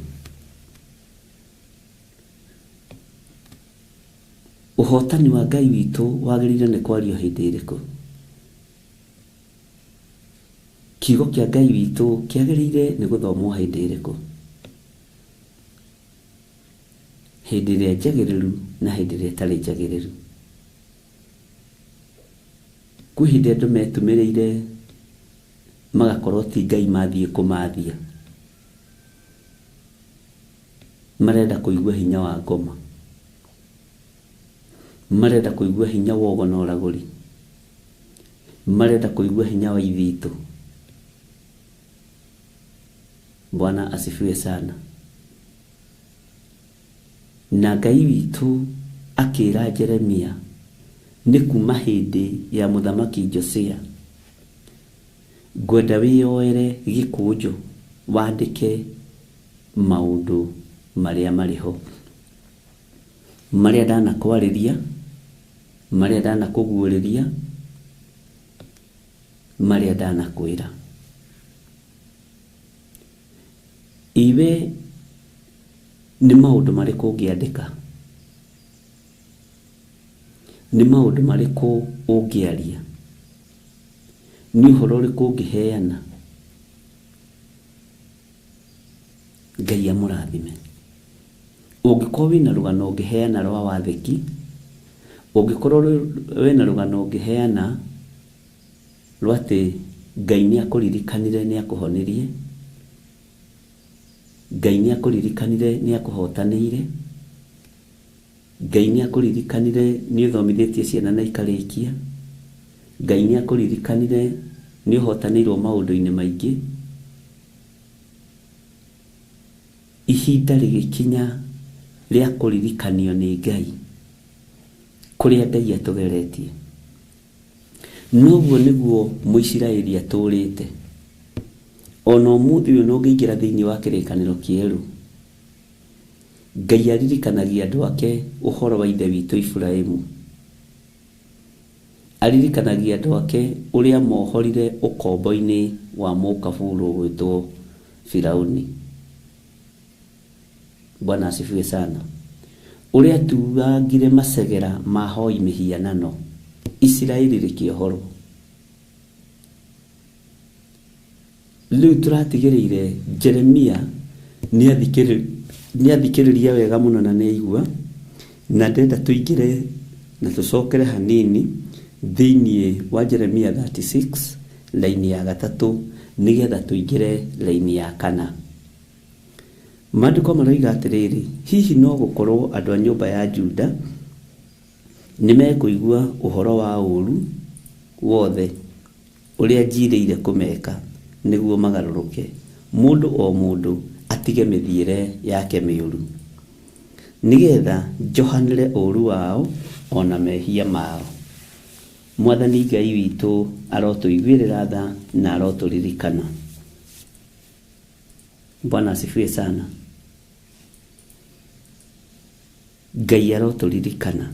Ũhotani wa Ngai witũ wagĩrĩire nĩ kwario hĩndĩ ĩrĩkũ? kiugo kĩa Ngai witũ kĩagĩrĩire nĩ gũthomwo hĩndĩ ĩrĩkũ? Hĩndĩ ĩrĩa njagĩrĩru na hĩndĩ ĩrĩa ĩtarĩ njagĩrĩru. Kwĩ hĩndĩ andũ metumĩrĩire magakorwo ti Ngai mathiĩ kũmathia, marenda kũigua hinya wa ngoma, marenda kũigua hinya wa ũgo na ũragũri, marenda kũigua hinya wa ithitũ. Bwana asifiwe sana. Na Ngai witũ akĩra Jeremia nĩ kuma hĩndĩ ya mũthamaki Josia, ngwenda wĩyoere gĩkũnjũ wandĩke maũndũ marĩa marĩ ho, marĩa ndanakwarĩria, marĩa ndanakũguũrĩria, marĩa ndanakwĩra. Iwe nĩ maũndũ marĩkũ ũngĩandĩka? Nĩ maũndũ marĩkũ ũngĩaria? Nĩ ũhoro ũrĩkũ ũngĩheana? Ngai amũrathime. Ũngĩkorwo wĩna rũgano ũngĩheana rwa wathĩki, ũngĩkorwo wĩna rũgano ũngĩheana rwa atĩ Ngai nĩ akũririkanire nĩ akũhonirie, Ngai nĩ akũririkanire nĩ akũhotanĩire, Ngai nĩ akũririkanire nĩ ũthomithĩtie ciana na ikarĩkia, Ngai nĩ akũririkanire nĩ ũhotanĩirwo maũndũ-inĩ maingĩ, ihinda rĩgĩkinya rĩa kũririkanio nĩ Ngai kũrĩa Ngai atũgeretie. Noguo nĩguo Mũisiraeli atũrĩte. Ona ũmũthĩ ũyũ no ũngĩingĩra thĩinĩ wa kĩrĩkanĩro kĩerũ, Ngai aririkanagia andũ ake ũhoro wa ithe witũ Iburahĩmu. Aririkanagia andũ ake ũrĩa mohorire ũkombo-inĩ wa mũkaburu ũgwĩtwo Firaũni. Bwana asifiwe sana. Ũrĩa tuagire macegera mahoi mĩhianano, Isiraeli rĩkĩohorwo. Rĩu tũratigĩrĩire Jeremia nĩ athikĩrĩria wega mũno na nĩ aigua, na ndenda tũingĩre na tũcokere hanini thĩinĩ wa Jeremia 36 laini ya 3 nĩgetha tũingĩre laini ya 4. Maandĩko maroiga atĩrĩrĩ, hihi no gũkorwo andũ a nyũmba ya Juda nĩ mekũigua ũhoro wa ũũru wothe ũrĩa njirĩire kũmeka nĩguo magarũrũke, mũndũ o mũndũ atige mĩthiĩre yake mĩũru, nĩgetha njohanĩre ũũru wao ona mehia mao. Mwathani Ngai witũ arotũiguĩrĩra tha na arotũririkana. Bwana asifiwe sana. Ngai arotũririkana.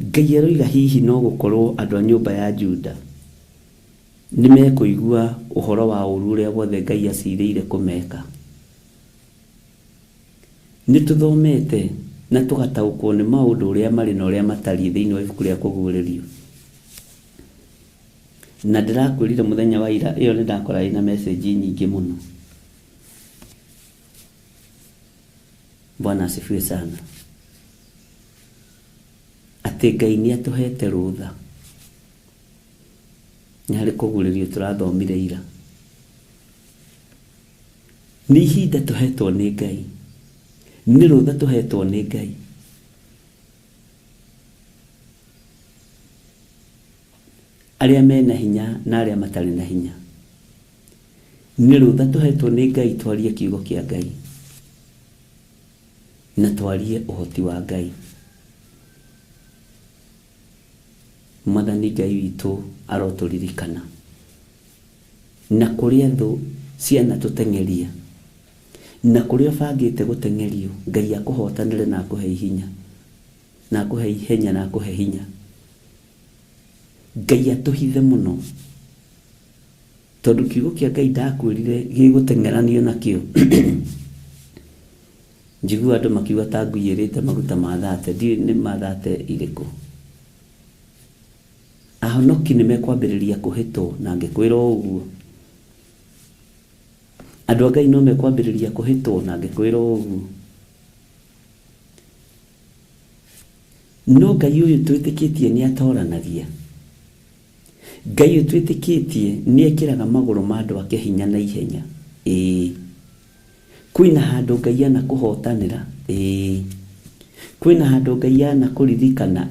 Ngai aroiga hihi no gũkorwo andũ a nyũmba ya Juda nĩ mekũigua ũhoro wa ũũru ũrĩa wothe Ngai acirĩire kũmeka. Nĩ tũthomete na tũgataũkwo nĩ maũndũ ũrĩa marĩ na ũrĩa matariĩ thĩinĩ wa ibuku rĩa kũguũrĩrio. Na ndĩrakwĩrire mũthenya wa ira ĩyo nĩ ndakora ina message nyingĩ mũno. Bwana asifiwe sana. Atĩ Ngai nĩ atũhete rũtha. Nĩ harĩ kũguũrĩrio tũrathomire ira. Nĩ ihinda tũhetwo nĩ Ngai. Nĩ rũtha tũhetwo nĩ Ngai. Arĩa mena hinya na arĩa matarĩ na hinya. Nĩ rũtha tũhetwo nĩ Ngai twarie kiugo kĩa Ngai. Na twarie ũhoti wa Ngai. Mwathani Ngai witũ arotũririkana. Na kũrĩa thũ ciana tũteng'eria, na kũrĩa bangĩte gũteng'erio, Ngai akũhotanĩre na akũhe hinya, na akũhe ihenya na akũhe hinya. Ngai atũhithe mũno, tondũ kiugo kĩa Ngai ndakwĩrire gĩgũteng'eranio nakĩo. Njigua andũ makiuga ta nguiyĩrĩte maguta ma thate, ndiũĩ nĩ ma thate irĩkũ. ahonoki nĩ mekwambĩrĩria kũhĩtwo na ngĩkwĩra ũguo. Andũ a Ngai no mekwambĩrĩria kũhĩtwo na ngĩkwĩra ũguo. No Ngai ũyũ twĩtĩkĩtie nĩ atoranagia. Ngai ũyũ twĩtĩkĩtie nĩ ekĩraga magũrũ ma andũ ake hinya na ihenya. Kwĩna handũ Ngai ana kũhotanĩra. Kwĩna handũ Ngai ana kũririkana.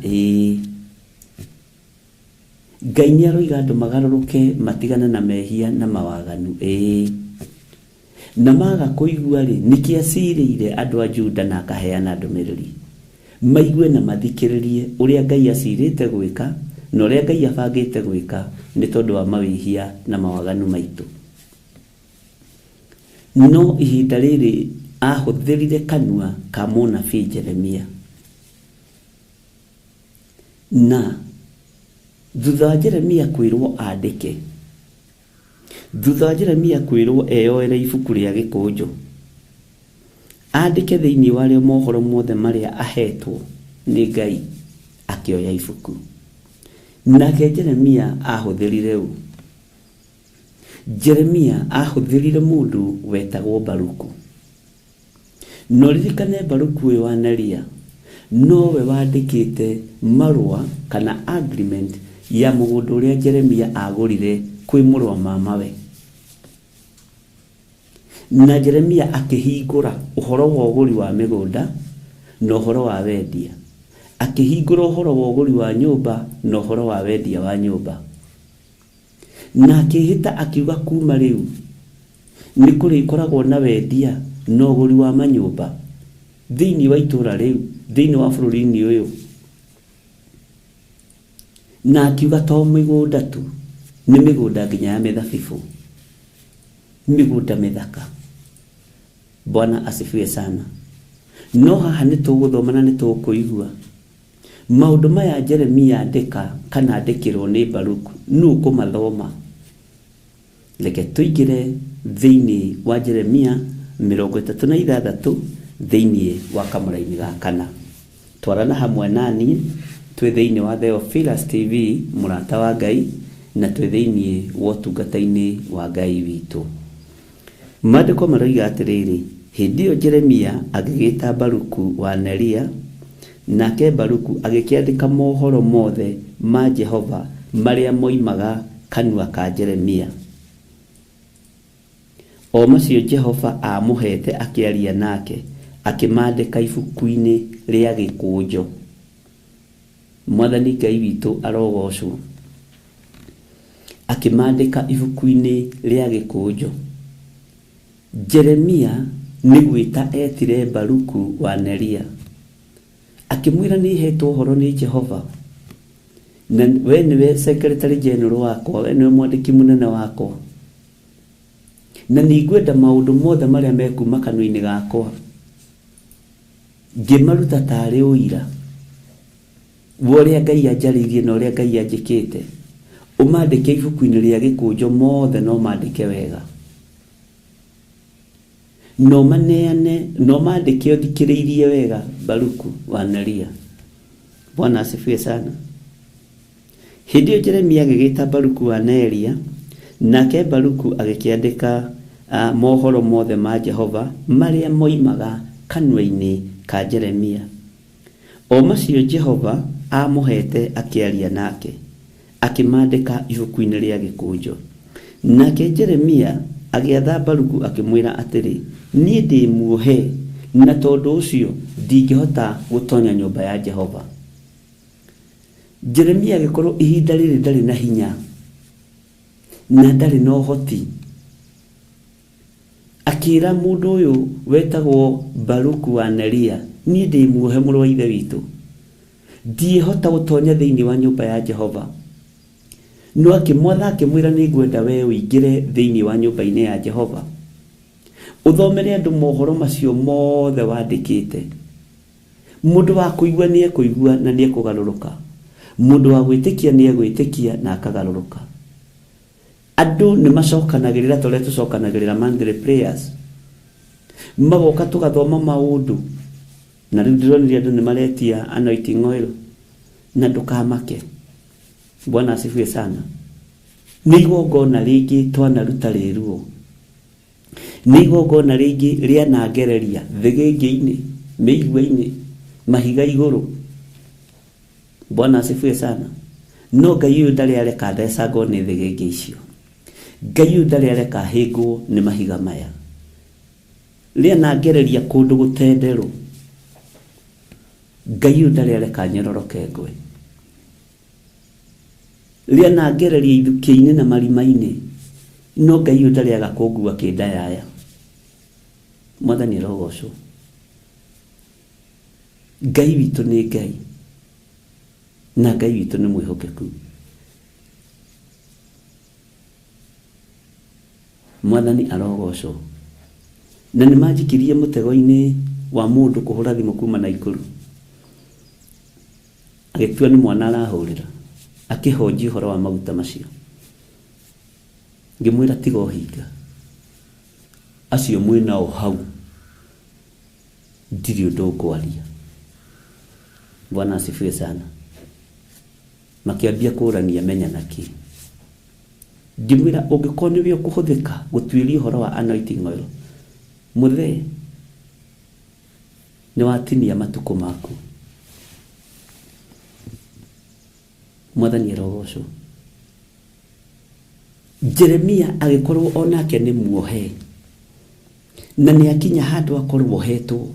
Ngai nĩ aroiga andũ magarũrũke matigana na mehia na mawaganu. Na maga kũigua rĩ, nĩkĩ acirĩire andũ a Juda na akaheana ndũmĩrĩri. Maigue na mathikĩrĩrie ũrĩa Ngai acirĩte gwĩka na ũrĩa Ngai abangĩte gwĩka nĩ tondũ wa mawĩhia na mawaganu maitũ. No ihinda rĩrĩ ahũthĩrire kanua ka mũnabii Jeremia. Na thutha wa Jeremia kwĩrwo andĩke, thutha wa Jeremia kwĩrwo eyoere ibuku rĩa gĩkũnjũ, andĩke thĩinĩ warĩo mohoro mothe marĩa ahetwo nĩ Ngai, akĩoya ibuku. Nake Jeremia ahũthĩrire ũũ. Jeremia ahũthĩrire mũndũ wetagwo Baruku. No ririkane Baruku ũyũ wa Neria nowe wandĩkĩte marũa kana agreement ya mũgũnda ũrĩa Jeremia agũrire kwĩ mũrũ wa mamawe. Na Jeremia akĩhingũra ũhoro wa ũgũri wa mĩgũnda na ũhoro wa wendia. Akĩhingũra ũhoro wa ũgũri wa nyũmba na ũhoro wa wendia wa nyũmba. Na akĩhĩta akiuga kuma rĩu nĩ kũrĩkoragwo na wendia na ũgũri wa manyũmba thĩinĩ wa itũra rĩu, thĩinĩ wa bũrũri-inĩ ũyũ. Na akiuga to mĩgũnda tu, nĩ mĩgũnda nginya ya mĩthabibũ, mĩgũnda mĩthaka. Bwana asifiwe sana. No haha nĩ tũgũthoma na nĩ tũkũigua maũndũ maya Jeremia andĩka kana andĩkĩrwo nĩ Baruku, nũ kũmathoma. Reke tũingĩre thĩinĩ wa Jeremia 36 thĩinĩ wa kamũra-inĩ ga kana. Twarana hamwe naniĩ twĩ thĩinĩ wa Theophilus TV, mũrata wa Ngai, na twĩ thĩinĩ wa ũtungata-inĩ wa Ngai witũ. Maandĩko maroiga atĩrĩrĩ, hĩndĩ ĩyo Jeremia agĩgĩta Baruku wa Neria, nake Baruku agĩkĩandĩka mohoro mothe ma Jehova marĩa moimaga kanua ka Jeremia. O macio Jehova amũhete akĩaria nake, akĩmandĩka ibuku-inĩ rĩa gĩkũnjũ. Mwathani Ngai witũ arogocwo. Akĩmandĩka ibuku-inĩ rĩa gĩkũnjũ. Jeremia nĩ gwĩta etire Baruku wa Neria, akĩmwĩra nĩ hetwo ũhoro nĩ Jehova, na we nĩwe secretary general wakwa, we nĩwe mwandĩki mũnene wakwa, na nĩngwenda maũndũ mothe marĩa mekuma kanua-inĩ gakwa ngĩmaruta tarĩ ũira wa ũrĩa Ngai anjarĩirie na ũrĩa Ngai anjĩkĩte. Ũmandĩke ibuku-inĩ rĩa gĩkũnjũ mothe, no mandĩke wega, no maneane, no mandĩke ũthikĩrĩirie wega Baruku wa Neria. Bwana asifiwe sana. Hĩndĩ ĩyo Jeremia agĩgĩta Baruku wa Neria, nake Baruku agĩkĩandĩka mohoro mothe ma Jehova marĩa moimaga kanua-inĩ ka Jeremia. O macio Jehova amũhete akĩaria nake, akĩmandĩka ibuku-inĩ rĩa gĩkũnjũ. Nake Jeremia agĩatha Baruku akĩmwĩra atĩrĩ, niĩ ndĩ muohe, na tondũ ũcio ndingĩhota gũtonya nyũmba ya Jehova. Jeremia agĩkorwo ihinda rĩrĩ ndarĩ na hinya na ndarĩ na ũhoti, akĩra mũndũ ũyũ wetagwo Baruku wa Neria, niĩ ndĩ muohe mũrũ wa ithe witũ, ndiĩhota gũtonya thĩinĩ wa nyũmba ya Jehova. No akĩmwatha akĩmwĩra nĩ ngwenda we ũingĩre thĩinĩ wa nyũmba-inĩ ya Jehova, ũthomere andũ mohoro macio mothe wandĩkĩte. Mũndũ wa kũigua nĩ ekũigua na nĩ ekũgarũrũka, mũndũ wa gwĩtĩkia nĩ egwĩtĩkia na akagarũrũka. Andũ nĩ macokanagĩrĩra tũrĩa tũcokanagĩrĩra monthly prayers, magoka tũgathoma maũndũ, na rĩu ndĩronire andũ nĩ maretia anointing oil, na ndũkamake. Bwana asifiwe sana. Nĩ igongona rĩngĩ twanaruta rĩruo. Nĩ igongona rĩngĩ rĩanangereria thĩgĩngĩ-inĩ, mĩigua-inĩ, mahiga igũrũ. Bwana asifiwe sana. No Ngai ũyũ ndarĩ areka thecangwo nĩ thĩgĩngĩ icio. Ngai ũyũ ndarĩ areka hĩngwo nĩ mahiga maya. Rĩanangereria kũndũ gũtenderũ. Ngai ũyũ ndarĩ areka nyororoke ngwe. Rĩanangereria ithukĩ-inĩ na marima-inĩ. No Ngai ũyũ ndarĩ aga kũngua kĩndayaya. Mwathani arogocwo. Ngai witũ nĩ Ngai. Na Ngai witũ nĩ mwĩhokeku. Mwathani arogocwo. Na nĩ manjikirie mũtego-inĩ wa mũndũ kũhũra thimũ kuma na igũrũ. Agĩtua nĩ mwana arahũrĩra. Akĩhonji ũhoro wa maguta macio. Ngĩmwĩra tiga ũhinga. Acio mwĩnao hau. Ndirĩ ũndũ ngwaria. Bwana asifiwe sana. Makĩambia kũrania menya nakĩ. Ngĩmwĩra ũngĩkorwo nĩwe ũkũhũthĩka gũtuĩria ũhoro wa anointing oil, mũthee nĩ watinia matukũ maku. Mwathani arogocwo. Jeremia agĩkorwo onake nĩ muohe. Na nĩ akinya handũ akorwo ohetwo.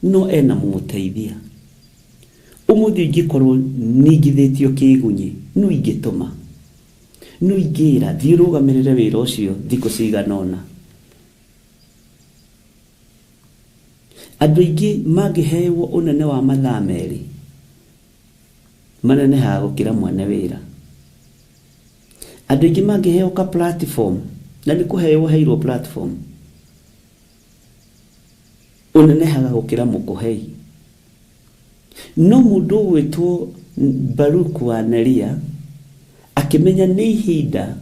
No ena mũteithia. Ũmũthĩ ingĩkorwo ningithĩtio kĩgunyi, no ingĩtũma. No ingĩra thiĩ rũgamĩrĩre wĩra ũcio thikũ cigana ũna. Andũ aingĩ mangĩheyo ũnene wa mathaa merĩ, manenehaga gũkĩra mwene wĩra. Andũ aingĩ mangĩheyo ka platform, na nĩ kũheyo heirwo platform, ũnenehaga gũkĩra mũkũhei. No mũndũ ũgwĩtwo Baruku wa Neria akĩmenya nĩ ihinda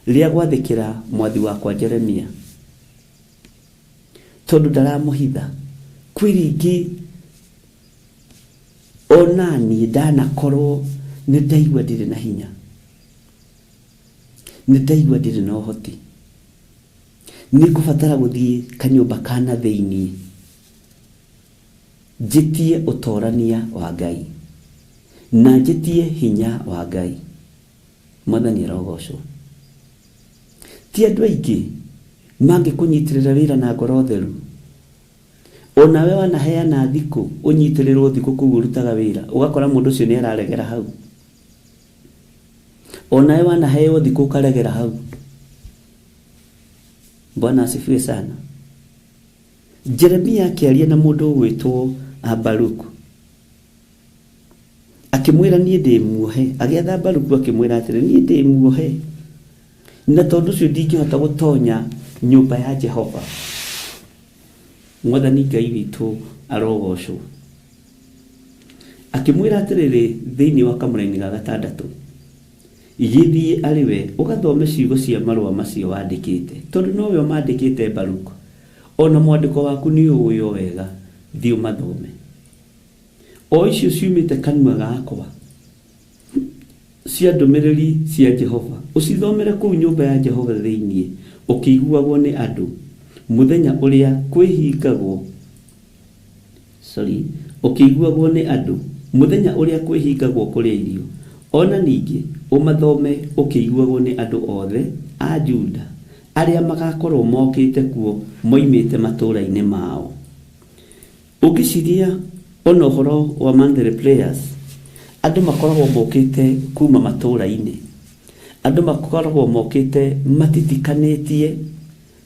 rĩa gwathĩkĩra mwathi wakwa Jeremia, tondũ ndaramũhitha. Kwĩ rĩngĩ onani ndanakorwo nĩ ndaigua ndirĩ na hinya, nĩ ndaigua ndirĩ na ũhoti, nĩ ngũbatara gũthiĩ kanyũmba kana thĩinĩ njitie ũtorania wa Ngai na njitie hinya wa Ngai. Mwathani arogocwo. Ti andũ aingĩ mangĩkũnyitĩrĩra wĩra na ngoro theru. Onawe wanaheana thikũ ũnyitĩrĩrwo thikũ kũu ũrutaga wĩra, ũgakora mũndũ ũcio nĩ araregera hau. Onawe wanaheyo thikũ ũkaregera hau. Bwana asifiwe sana. Jeremia akĩaria na mũndũ ũgwĩtwo Baruku, akĩmwĩra niĩ ndĩ muohe. Agĩatha Baruku akĩmwĩra atĩrĩ, niĩ ndĩ muohe, na tondũ ũcio ndingĩhota gũtonya nyũmba ya Jehova. Mwathani Ngai witũ arogocwo. Akĩmwĩra atĩrĩrĩ thĩinĩ wa kamũra-inĩ ga 6, igĩthiĩ arĩ we ũgathome ciugo cia marũa macio wandĩkĩte, tondũ nowe ũmandĩkĩte Baruku. Ona mwandĩko waku nĩ ũũĩ wega, thiĩ ũmathome. O icio ciumĩte kanua gakwa cia ndũmĩrĩri cia Jehova, ũcithomere kũu nyũmba ya Jehova thĩinĩ, ũkĩiguagwo nĩ andũ mũthenya ũrĩa kwĩhingagwo. Ũkĩiguagwo nĩ andũ mũthenya ũrĩa kwĩhingagwo kũrĩa irio. Ona ningĩ ũmathome ũkĩiguagwo nĩ andũ othe a Juda arĩa magakorwo mokĩte kuo moimĩte matũũra-inĩ mao. Ũngĩciria ona ũhoro wa monthly prayers, andũ makoragwo mokĩte kuma matũũra-inĩ. Andũ makoragwo mokĩte matitikanĩtie,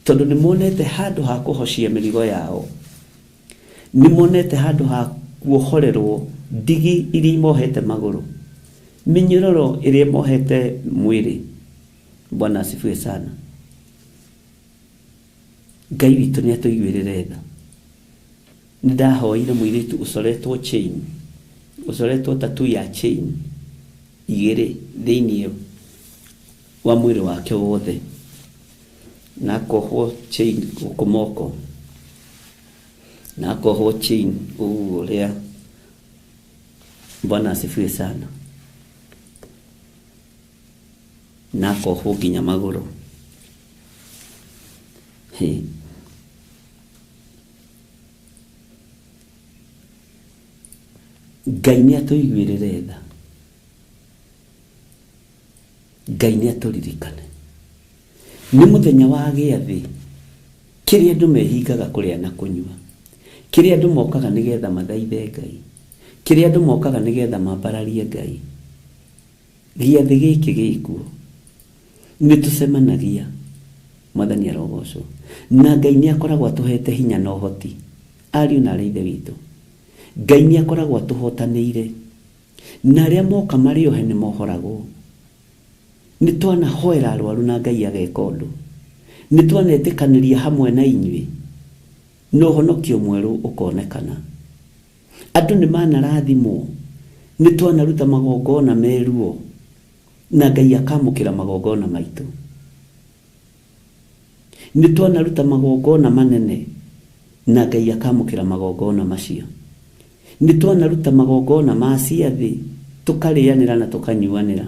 tondũ nĩ monete handũ ha kũhocia mĩrigo yao. Nĩ monete handũ ha kuohorerwo ndigi iria imohete magũrũ, mĩnyororo ĩrĩa imohete mwĩrĩ. Bwana asifiwe sana. Ngai witũ nĩ atũiguĩrĩre tha. Nĩ ndahoire mũirĩtu ũcoretwo chain, ũcoretwo tattoo ya chain igĩrĩ thĩinĩ wa mwĩrĩ wake wothe, na akohwo chain gũkũ moko, na akohwo chain ũguo ũrĩa. Bwana asifiwe sana. na akohwo nginya magũrũ. Ngai nĩ atũiguĩrĩre tha, Ngai nĩ atũririkane. Nĩ mũthenya wa gĩathĩ kĩrĩa andũ mehingaga kũrĩa na kũnyua, kĩrĩa andũ mokaga nĩgetha mathaithe Ngai, kĩrĩa andũ mokaga nĩgetha mambararie Ngai. Gĩathĩ gĩkĩ gĩkuo nĩ tũcemanagia, Mwathani arogocwo, na Ngai nĩ akoragwo atũhete hinya na ũhoti. Ariũ na arĩa ithe witũ, Ngai nĩ akoragwo atũhotanĩire, na arĩa moka marĩ ohe nĩ mohoragwo. Nĩ twanahoera arwaru na Ngai ageka ũndũ, nĩ twanetĩkanĩria hamwe na inyuĩ na ũhonokio mwerũ ũkonekana. Andũ nĩ manarathimwo, nĩ twanaruta magongona meruo na Ngai akamũkĩra magongona maitũ. Nĩ twanaruta magongona manene na Ngai akamũkĩra magongona macio. Nĩ twanaruta magongona ma ciathĩ tũkarĩanĩra na tũkanyuanĩra,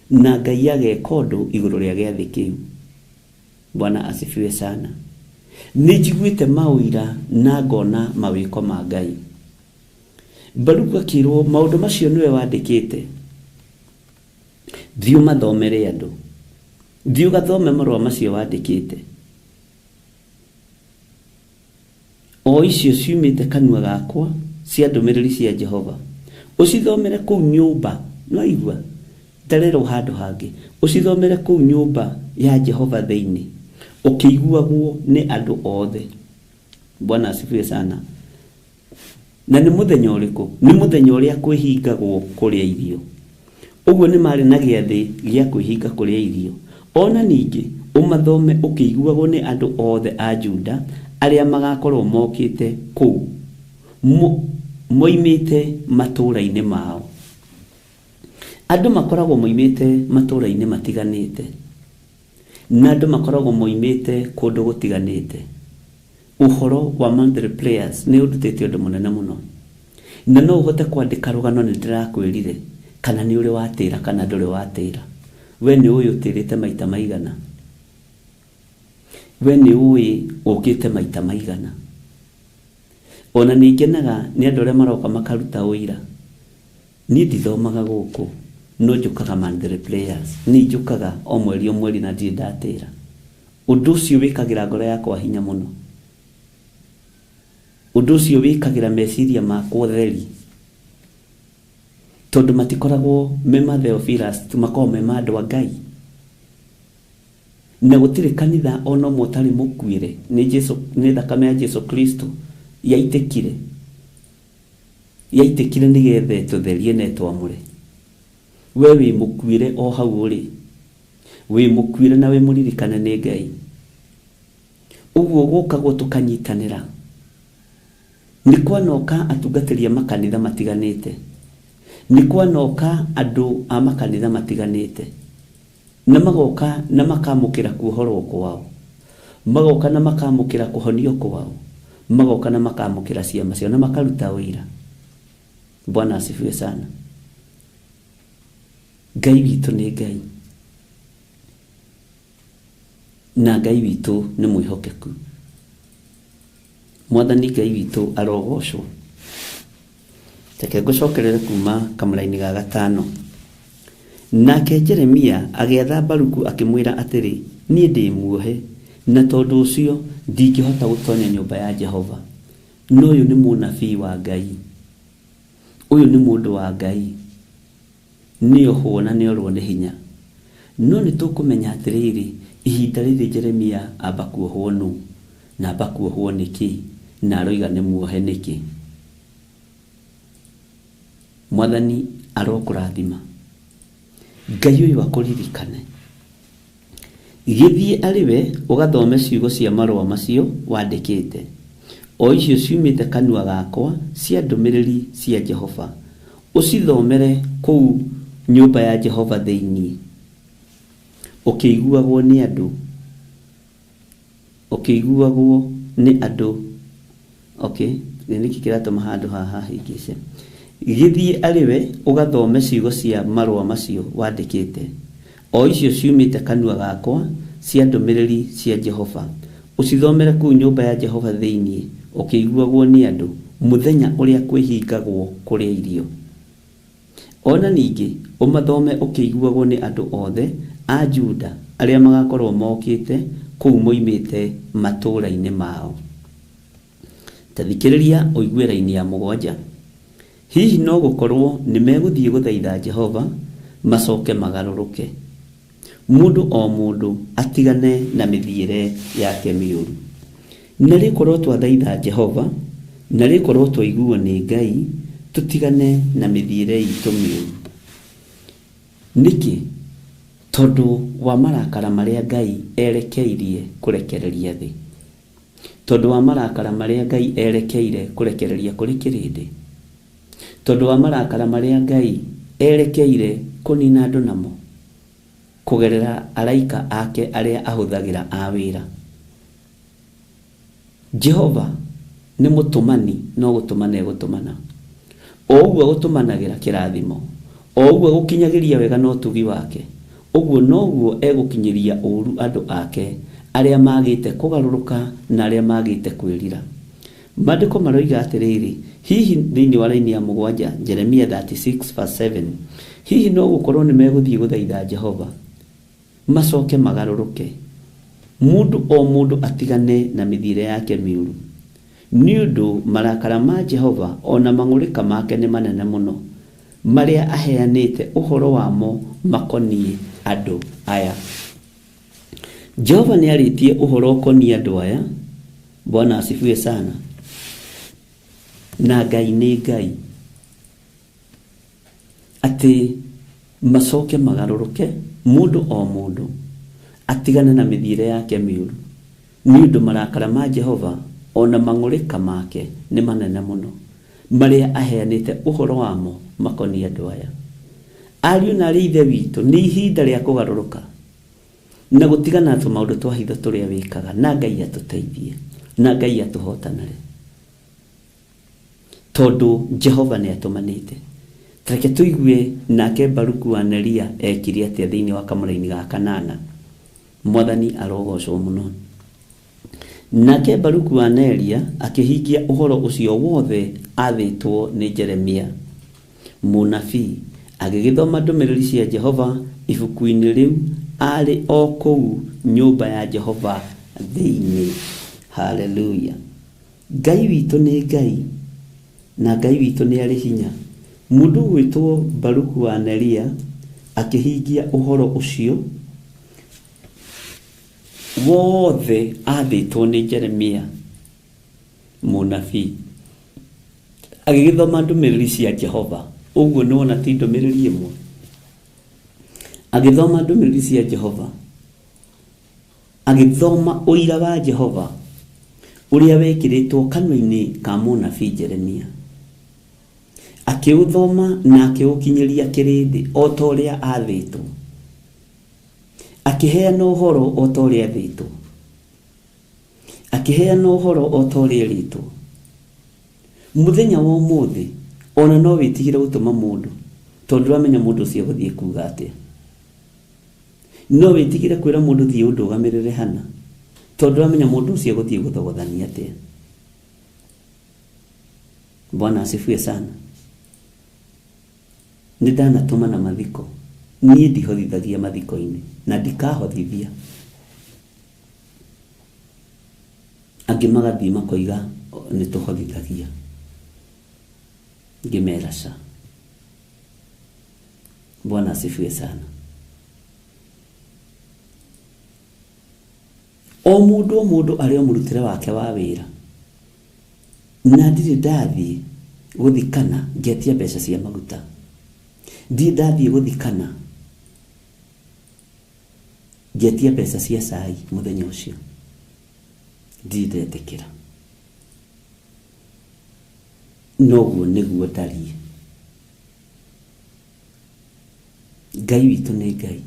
na Ngai ageka ũndũ igũrũ rĩa gĩathĩ kĩu. Bwana asifiwe sana. Nĩ njiguĩte maũira na ngona mawĩko ma Ngai. Baruku akĩrwo maũndũ macio nĩwe wandĩkĩte. Thiĩ ũmathomere andũ, thiĩ ũgathome marũa macio wandĩkĩte. O icio ciumĩte kanua gakwa cia ndũmĩrĩri cia Jehova, ũcithomere kũu nyũmba. No igua ndarerwo handũ hangĩ, ũcithomere kũu nyũmba ya Jehova thĩinĩ, ũkĩiguagwo nĩ andũ othe. Bwana asifiwe sana. Na nĩ mũthenya ũrĩkũ? Nĩ mũthenya ũrĩa kwĩhingagwo kũrĩa irio. Ũguo nĩ marĩ na gĩathĩ gĩa kwĩhinga kũrĩa irio. Ona ningĩ ũmathome ũkĩiguagwo nĩ andũ othe a Juda arĩa magakorwo mokĩte kũu, moimĩte matũũra-inĩ mao. Andũ makoragwo moimĩte matũũra-inĩ matiganĩte, na andũ makoragwo moimĩte kũndũ gũtiganĩte. Ũhoro wa monthly prayers nĩ ũrutĩte ũndũ mũnene mũno, na no ũhote kwandĩka rũgano nĩ ndĩrakwĩrire, kana nĩ ũrĩ watĩra kana ndũrĩ watĩra. We nĩ ũĩ ũtĩrĩte maita maigana? We nĩ ũĩ ũkĩte maita maigana? Ona nĩ ngenaga nĩ andũ arĩa maroka makaruta ũira. Niĩ ndithomaga gũkũ, no njũkaga monthly prayers, nĩ njũkaga o mweri na ndirĩ ndatĩra. Ũndũ ũcio wĩkagĩra ngoro yakwa hinya mũno. Ũndũ ũcio wĩkagĩra meciria makwa theri, tondũ matikoragwo me ma Theophilus, makoragwo me ma andũ a Ngai. Na gũtirĩ kanitha ona ũmwe ũtarĩ mũkuĩre nĩ thakame ya Jesu Kristo yaitĩkire nĩgetha tũtherie na twamũre. We wĩ mũkuĩre o hau ũrĩ, wĩ mũkuĩre na wĩ mũririkane nĩ Ngai. Ũguo gũkagwo tũkanyitanĩra. Nĩ kwanoka atungatĩria makanitha matiganĩte, nĩ kwanoka andũ a makanitha matiganĩte, na magoka na makamũkĩra kuohorwo kwao, magoka na makamũkĩra kũhonio kwao, magoka na makamũkĩra ciama ciao na makaruta ũira. Bwana asifiwe sana. Ngai witũ nĩ Ngai, na Ngai witũ nĩ mwĩhokeku. Mwathani Ngai witũ arogocwo. Reke ngũcokerere kuma kamũra-inĩ ga 5. Nake Jeremia agĩatha Baruku akĩmwĩra atĩrĩ, niĩ ndĩ muohe, na tondũ ũcio ndingĩhota gũtonya nyũmba ya Jehova. No ũyũ nĩ mũnabii wa Ngai, ũyũ nĩ mũndũ wa Ngai, nĩ ohwo na nĩ orwo nĩ hinya. No nĩ tũkũmenya atĩrĩrĩ, ihinda rĩrĩ Jeremia amba kuohwo nũ, na amba kuohwo nĩkĩ, na aroiga nĩ muohe nĩkĩ. Mwathani arokũrathima. Ngai ũyũ akũririkane. Gĩthiĩ arĩ we ũgathome ciugo cia marũa macio wandĩkĩte, o icio ciumĩte kanua gakwa cia ndũmĩrĩri cia Jehova. Ũcithomere kũu nyũmba ya Jehova thĩinĩ, ũkĩiguagwo nĩ andũ, ũkĩiguagwo nĩ andũ. Okay, nĩkĩ kĩratũma handũ haha hingĩce. Gĩthiĩ arĩ we ũgathome ciugo cia marũa macio wandĩkĩte, o icio ciumĩte kanua gakwa cia ndũmĩrĩri cia Jehova, ũcithomere kũu nyũmba ya Jehova thĩinĩ, ũkĩiguagwo nĩ andũ mũthenya ũrĩa kwĩhingagwo kũrĩa irio. Ona ningĩ ũmathome ũkĩiguagwo nĩ andũ othe a Juda arĩa magakorwo mokĩte kũu moimĩte matũũra-inĩ mao. Tathikĩrĩria ũigue raini ya 7. Hihi no gũkorwo nĩ megũthiĩ gũthaitha Jehova macoke magarũrũke, mũndũ o mũndũ atigane na mĩthiĩre yake mĩũru. Na rĩkorwo twathaitha Jehova, na rĩkorwo twaiguo nĩ Ngai, tutigane na mĩthiĩre itũ mĩũru. Nĩkĩ? Tondũ wa marakara marĩa Ngai erekeirie kũrekereria thĩ. Tondũ wa marakara marĩa Ngai erekeire kũrekereria kũrĩ kĩrĩndĩ. Tondũ wa marakara marĩa Ngai erekeire kũnina andũ namo, kũgerera araika ake arĩa ahũthagĩra a wĩra. Jehova nĩ mũtũmani, no gũtũmana egũtũmana. O ũguo gũtũmanagĩra kĩrathimo, o ũguo gũkinyagĩria wega na ũtugi wake, ũguo noguo egũkinyĩria ũru andũ ake arĩa magĩte kũgarũrũka na arĩa magĩte kwĩrira. Maandĩko maroiga atĩrĩrĩ, hihi thĩinĩ wa raini ya 7, Jeremia 36:7, hihi no gũkorwo nĩ megũthiĩ gũthaitha Jehova macoke magarũrũke, mũndũ o mũndũ atigane na mĩthiĩre yake mĩũru. Nĩ ũndũ marakara ma Jehova ona mang'ũrĩka make nĩ manene mũno, marĩa aheanĩte ũhoro wamo makoniĩ andũ aya. Jehova nĩ arĩtie ũhoro ũkoniĩ andũ aya. Bwana asifiwe sana. Na Ngai nĩ Ngai, atĩ macoke magarũrũke, mũndũ o mũndũ atigane na mĩthiĩre yake mĩũru. Nĩ ũndũ marakara ma Jehova ona mang'ũrĩka make nĩ manene mũno, marĩa aheanĩte ũhoro wamo makoniĩ andũ aya. Ariũ na arĩ ithe witũ, nĩ ihinda rĩa kũgarũrũka na gũtigana na tũmaũndũ twa hitho tũrĩa wĩkaga, na Ngai atũteithie, na Ngai atũhotanare, tondũ Jehova nĩ atũmanĩte. Reke tũigue nake Baruku wa Neria ekire atĩa thĩinĩ wa kamũra-inĩ ga 8. Mwathani arogocwo mũno. Nake Baruku wa Neria akĩhingia ũhoro ũcio wothe athĩtwo nĩ Jeremia mũnabii, agĩgĩthoma ndũmĩrĩri cia Jehova ibuku-inĩ rĩu arĩ o kũu nyũmba ya Jehova thĩinĩ. Haleluya. Ngai witũ nĩ Ngai, na Ngai witũ nĩ arĩ hinya. Mũndũ gwĩtwo Baruku wa Neria akĩhingia ũhoro ũcio wothe athĩtwo nĩ Jeremia mũnabii, agĩgĩthoma ndũmĩrĩri cia Jehova. Ũguo nĩ wona ti ndũmĩrĩri ĩmwe, agĩthoma ndũmĩrĩri cia Jehova, agĩthoma ũira wa Jehova ũrĩa wekĩrĩtwo kanua-inĩ ka mũnabii Jeremia, akĩũthoma na akĩũkinyĩria kĩrĩndĩ o ta ũrĩa athĩtwo, akĩheana ũhoro o ta ũrĩa athĩtwo, akĩheana ũhoro o ta ũrĩa erĩtwo. Mũthenya wa ũmũthĩ ona no wĩtigĩre gũtũma mũndũ, tondũ ũramenya mũndũ ũcio gũthiĩ kuuga atĩa. No wĩtigĩre kwĩra mũndũ thiĩ ũndũgamĩrĩre hana, tondũ ũramenya mũndũ ũcio gũthiĩ gũthogothania atĩa. Bwana asifiwe sana. Nĩ ndanatũma na mathiko, niĩ ndihotithagia mathiko-inĩ na ndikahotithia. Angĩ magathiĩ makoiga nĩ tũhotithagia, ngĩmera ca. Bwana asifiwe sana. O mũndũ arĩ o mũrutĩre wake wa wĩra, na ndirĩ ndathiĩ gũthikana ngĩatia mbeca cia maguta, ndirĩ ndathiĩ gũthikana ngĩatia mbeca cia cai mũthenya ũcio, ndirĩ ndetĩkĩra. Noguo nĩguo ndariĩ. Ngai witũ nĩ Ngai,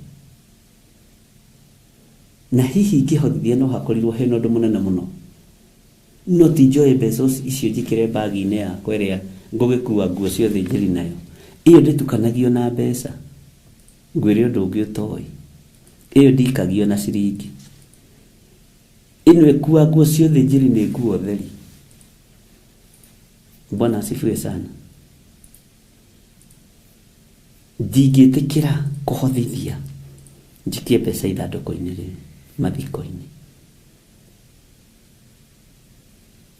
na hihi ingĩhotithia no hakorirwo hena ũndũ mũnene mũno, no ti njoe mbeca icio njĩkĩre bagi-inĩ yakwa ĩrĩa ngũgĩkua nguo ciothe njĩri nayo, ĩyo ndĩtukanagio na mbeca, ngwĩre ũndũ ũngĩ ũtoĩ, iyo ndikagio na ciringi. Ino ekuwa nguo ciothe njiri nĩ nguo theri. Bwana asifiwe sana. Ndingĩtĩkĩra kũhothithia njikie mbeca ithandũkũ-inĩ rĩrĩ mathiko-inĩ.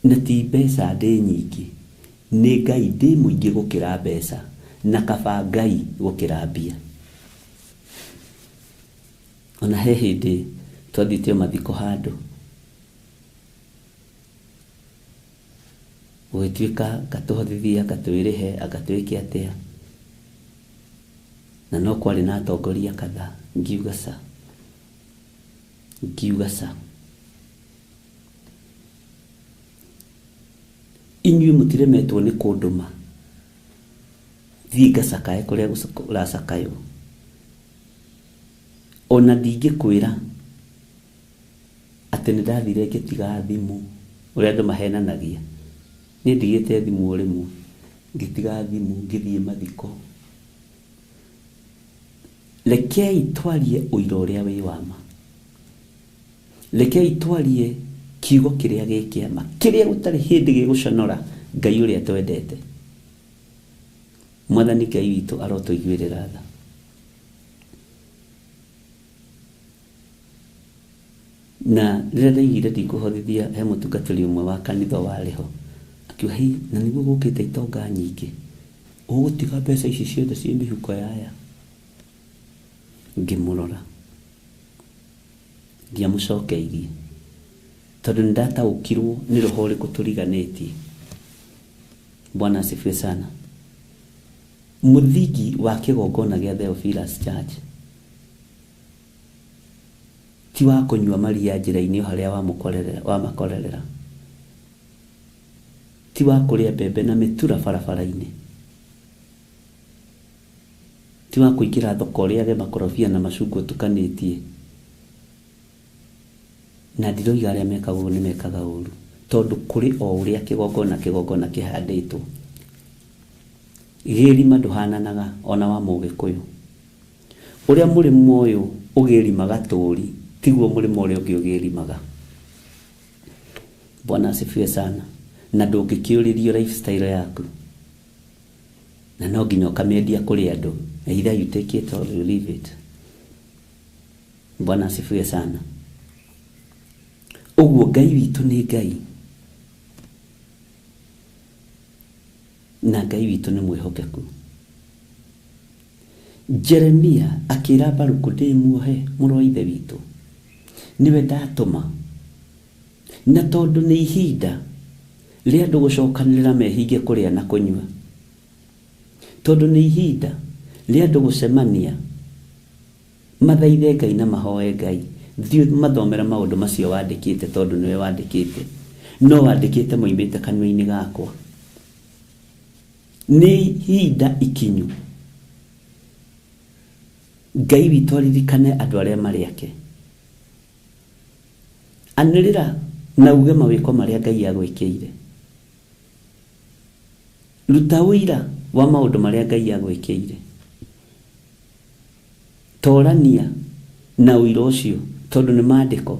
Na ti mbeca ndĩ nyingĩ, nĩ Ngai ndĩ mũingĩ gũkĩra mbeca, na kaba Ngai gũkĩra mbia. Ona he hĩndĩ twathiĩte mathiko handũ, gũgĩtuĩka ngatũhothithia, ngatwĩrĩhe, agatwĩke atĩa, na no kwarĩ na atongoria kadhaa. Ngiuga sa inyuĩ mũtiremetwo nĩ kũndũma thiĩ ngacakae kũrĩa ũracakaywo. Ona ndingĩkwĩra atĩ nĩndathire ngĩtiga thimũ ũrĩa andũ mahenanagia. Niĩ ndigĩte thimũ rĩmwe, ngĩtiga thimũ ngĩthiĩ mathiko. Rekei twarie ũira ũrĩa wĩ wa ma. Rekei twarie kiugo kĩrĩa gĩkĩama, kĩrĩa gũtarĩ hĩndĩ gĩgũconora Ngai ũrĩa twendete. Mwathani Ngai witũ arotũiguĩrĩra tha. Na rĩrĩa ndaigire ndikũhothithia, he mũtungatĩri ũmwe wa kanitha warĩ ho akiuga, "Hĩ, na nĩguo gũkĩte itonga nyingĩ, ũgũtiga mbeca ici ciothe ciĩ mĩhuko yaya?" Ngĩmũrora ndiamũcokeirie, tondũ nĩndataũkirwo nĩ roho ũrĩkũ tũriganĩtie. Bwana asifiwe sana. Mũthingi wa kĩgongona gĩa Theophilus Church ti wa kũnyua maria njĩra-inĩ harĩa wamakorerera, ti wa kũrĩa mbembe na mĩtura barabara-inĩ, ti wa kũingĩra thoko ũrĩa arĩa makorobia na macungwa tukanĩtie. Na ndiroiga arĩa mekaga ũguo nĩ mekaga ũru, tondũ kũrĩ o ũrĩa kĩgongona kĩhandĩtwo. Gĩrima ndũhananaga ona wa Mũgĩkũyũ. Ũrĩa mũrĩmo ũyũ ũgĩrimaga tũũri, tiguo mũrĩmo ũrĩa ũngĩ ũgĩrimaga. Bwana asifiwe sana. Na ndũngĩkĩũrĩrio lifestyle yaku, na no nginya ũkamĩendia kũrĩ andũ. Either you take it or you leave it. Bwana asifiwe sana. Ũguo Ngai witũ nĩ Ngai, na Ngai witũ nĩ mwĩhokeku. Jeremia akĩra Baruku, "Ndĩmuohe mũrũ wa ithe witũ, niwe ndatũma, na tondũ nĩ ihinda rĩa andũ gũcokanĩrĩra mehinge kũrĩa na kũnyua, tondũ nĩ ihinda rĩa andũ gũcemania mathaithe Ngai na mahoe Ngai, thiĩ mathomera maũndũ macio wandĩkĩte, tondũ nĩwe wandĩkĩte, no wandĩkĩte moimĩte kanua-inĩ gakwa. Nĩ ihinda ikinyu Ngai witũ aririkane andũ arĩa marĩ ake. Anĩrĩra na uge mawĩko marĩa Ngai agwĩkĩire. Ruta ũira wa maũndũ marĩa Ngai agwĩkĩire. Torania na ũira ũcio, tondũ nĩ maandĩko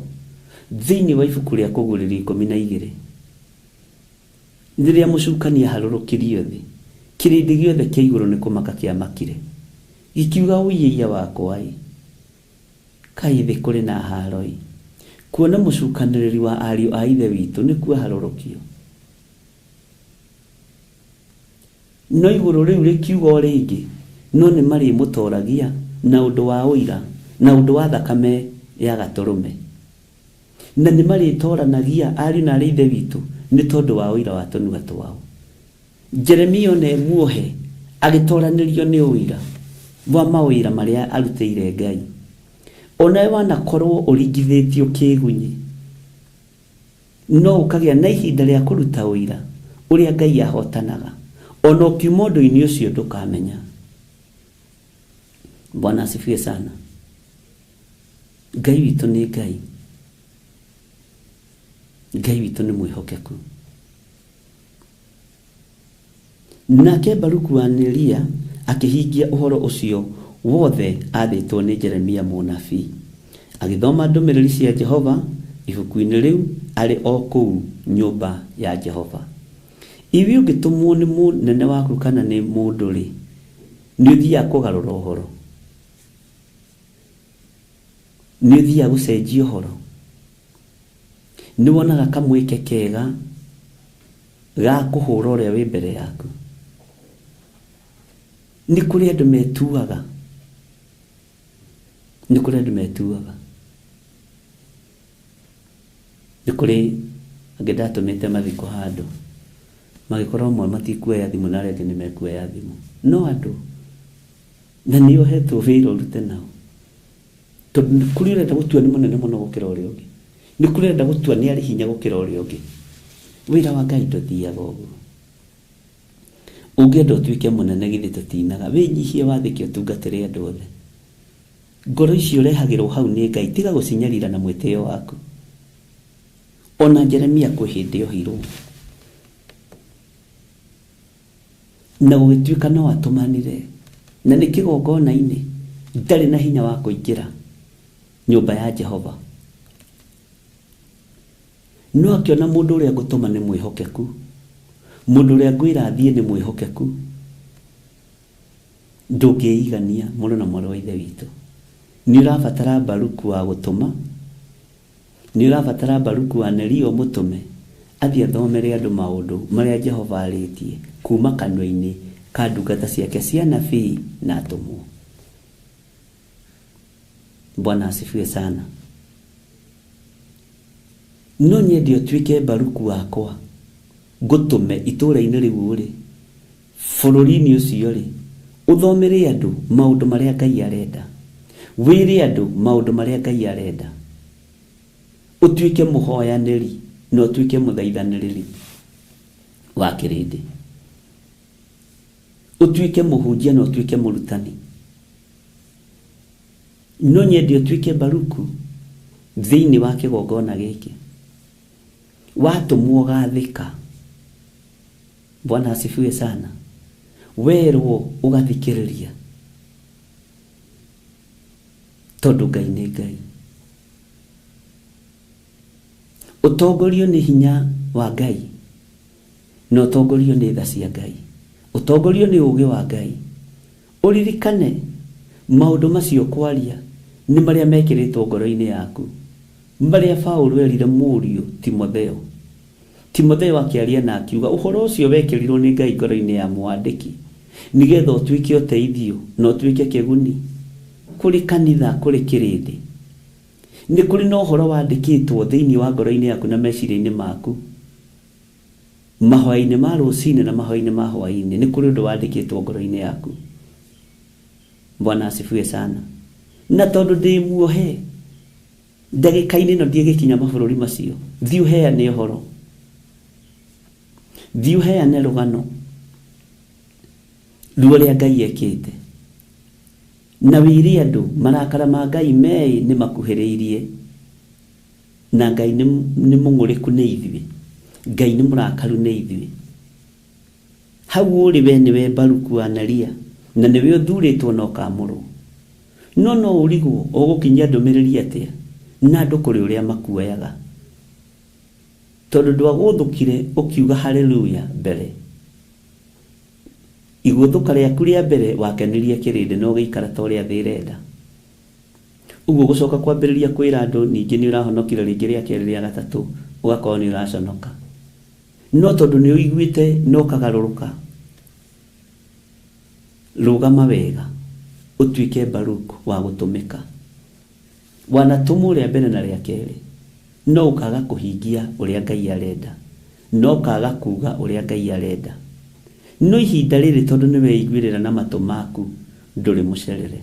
thĩinĩ wa ibuku rĩa Kũguũrĩrio 12. Rĩrĩa mũcukania harũrũkĩrio thĩ, kĩrĩndĩ gĩothe kĩa igũrũ nĩ kũmaka kĩamakire, gĩkiuga, "Ũiyĩia wakwa ĩ, kaĩ thĩ kũrĩ na haro ĩ, kuona mũcukanĩrĩri wa ariũ a ithe witũ nĩkuo harũrũkio." No igũrũ rĩu rĩkiuga o rĩngĩ, no nĩ marĩmũtoragia na ũndũ wa ũira, na ũndũ wa thakame ya Gatũrũme, na nĩ marĩtoranagia ariũ na arĩ ithe witũ nĩ tondũ wa ũira wa tũnua twao. Jeremia ona muohe agĩtoranĩrio nĩ ũira wa mawĩra marĩa arutĩire Ngai. Onawe wanakorwo ũringithĩtio kĩgunyi, no ũkagĩa na ihinda rĩa kũruta ũira ũrĩa Ngai ahotanaga, ona ũkiuma ũndũ-inĩ ũcio ndũkamenya. Bwana asifiwe sana. Ngai witũ nĩ Ngai, Ngai witũ nĩ mwĩhokeku. Nake Baruku wa Neria akĩhingia ũhoro ũcio wothe athĩtwo nĩ Jeremia mũnabii. agithoma ndumiriri cia Jehova ibuku-inĩ riu ari o kuu nyumba ya Jehova. Iwi ungitumwo ni munene waku kana ni mundu ri, ni uthia kugarura uhoro, ni uthia gucenjia uhoro, ni wonaga kamweke kega ga kuhura uria wi mbere yaku. Ni kuri andu metuaga, ni kuri andu metuaga, ni kuri angi ndatumite mathiko handu magikorwo mwe matikuoya thimu na rĩngĩ nimekuoya thimu, no andu na nĩ ohetwo wĩra ũrute nao, tondũ kuri ũrenda gũtua nĩ mũnene mũno gũkĩra ũrĩa ũngĩ, nĩ kuri ũrenda gũtua nĩ arĩ hinya gũkĩra ũrĩa ũngĩ. Wĩra wa Ngai ndũthiaga ũguo. Ũngĩenda ũtuĩke mũnene githĩ tũtinaga, wĩnyihie wathĩke ũtungatĩre andũ othe. Ngoro icio ũrehagĩrwo hau nĩ Ngai, tiga gũcinyarira na mwĩtĩo waku. Ona Jeremia kwĩ hĩndĩ ohirwo na gũgĩtuĩka no atũmanire, na nĩ kĩgongona-inĩ ndarĩ na hinya wa kũingĩra nyũmba ya Jehova, no akĩona mũndũ ũrĩa ngũtũma nĩ mwĩhokeku, mũndũ ũrĩa ngwĩra athiĩ nĩ mwĩhokeku, ndũngĩigania mũrũ na mwarĩ wa ithe witũ. Nĩ ũrabatara Baruku wa gũtũma, nĩ ũrabatara Baruku wa Nerio mũtũme athiĩ athomere andũ maũndũ marĩa Jehova arĩtie kuma kanua-inĩ ka ndungata ciake cia nabii na atũmwo. Bwana asifiwe sana. No nyende ũtuĩke Baruku wakwa ngũtũme itũũra-inĩ rĩu ũrĩ, bũrũri-inĩ ũcio rĩ, ũthomere andũ maũndũ marĩa Ngai arenda, wĩre andũ maũndũ marĩa Ngai arenda, ũtuĩke mũhoyanĩri na ũtuĩke mũthaithanĩrĩri wa kĩrĩndĩ, ũtuĩke mũhunjia na ũtuĩke mũrutani. No nyende ũtuĩke Baruku thĩinĩ wa kĩgongona gĩkĩ, watũmwo gathĩka. Bwana asifiwe sana. Werwo ũgathikĩrĩria, tondũ Ngai nĩ Ngai. Ũtongorio nĩ hinya wa Ngai, na ũtongorio nĩ tha cia Ngai, ũtongorio nĩ ũũgĩ wa Ngai. Ũririkane maũndũ macio kwaria nĩ marĩa mekĩrĩtwo ngoro-inĩ yaku, marĩa Paũlũ erire mũriũ Timotheo. Timotheo akĩaria na akiuga ũhoro ũcio wekĩrirwo nĩ Ngai ngoro-inĩ ya mwandĩki, nĩgetha ũtuĩke ũteithio na ũtuĩke kĩguni kũrĩ kanitha, kũrĩ kĩrĩndĩ. Nĩ kũrĩ na ũhoro wandĩkĩtwo thĩinĩ wa ngoro-inĩ yaku na meciria-inĩ maku, mahoya-inĩ ma rũcinĩ na mahoya-inĩ ma hwaĩ-inĩ, nĩ kũrĩ ũndũ wandĩkĩtwo ngoro-inĩ yaku. Bwana asifiwe sana. Na tondũ ndĩ muohe ndagĩka-inĩ ĩno ndigĩkinya mabũrũri macio, thiĩ ũheane ũhoro, thiĩ ũheane rũgano rũrĩa Ngai ekĩte, na wĩre andũ marakara ma Ngai meĩ nĩ makuhĩrĩirie, na Ngai nĩ mũng'ũrĩku nĩ ithuĩ, Ngai nĩ mũrakaru nĩ ithuĩ. Hau ũrĩ we nĩwe Baruku wa Neria, na nĩwe ũthurĩtwo na ũkamũrwo. No ũrigwo ũgũkinyia ndũmĩrĩri atĩa na andũ kũrĩ ũrĩa makuoyaga, tondũ ndwagũthũkire ũkiuga haleluya mbere. Igũthũka rĩaku rĩa mbere wakenirie kĩrĩndĩ na ũgĩikara ta ũrĩa thĩ ĩrenda. Ũguo gũcoka kwambĩrĩria kwĩra andũ ningĩ nĩ ũrahonokire rĩngĩ rĩa kerĩ rĩa gatatũ, ũgakorwo nĩ ũraconoka. No tondũ nĩ ũiguĩte na ũkagarũrũka, rũgama wega ũtuĩke Baruku wa gũtũmĩka. Wanatũmwo rĩa mbere na rĩa kerĩ, no ũkaga kũhingia ũrĩa Ngai arenda, no ũkaga kuga ũrĩa Ngai arenda. No ihinda rĩrĩ tondũ nĩ weiguĩrĩra na matũ maku, ndũrĩ mũcerere,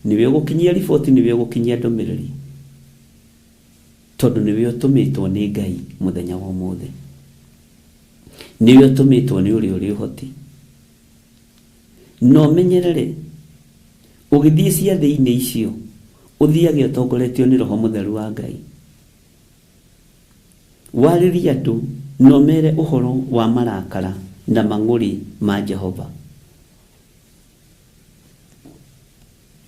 nĩwe ũgũkinyia riboti, nĩwe ũgũkinyia ndũmĩrĩri, tondũ nĩwe ũtũmĩtwo nĩ Ngai mũthenya wa ũmũthĩ, nĩwe ũtũmĩtwo nĩ ũrĩa ũrĩ ũhoti. No menyerere ũgĩthiĩ ciathĩ-inĩ icio, ũthiage ũtongoretio nĩ Roho Mũtheru wa Ngai. Warĩrie andũ no mere ũhoro wa marakara na mang'ũrĩ ma Jehova.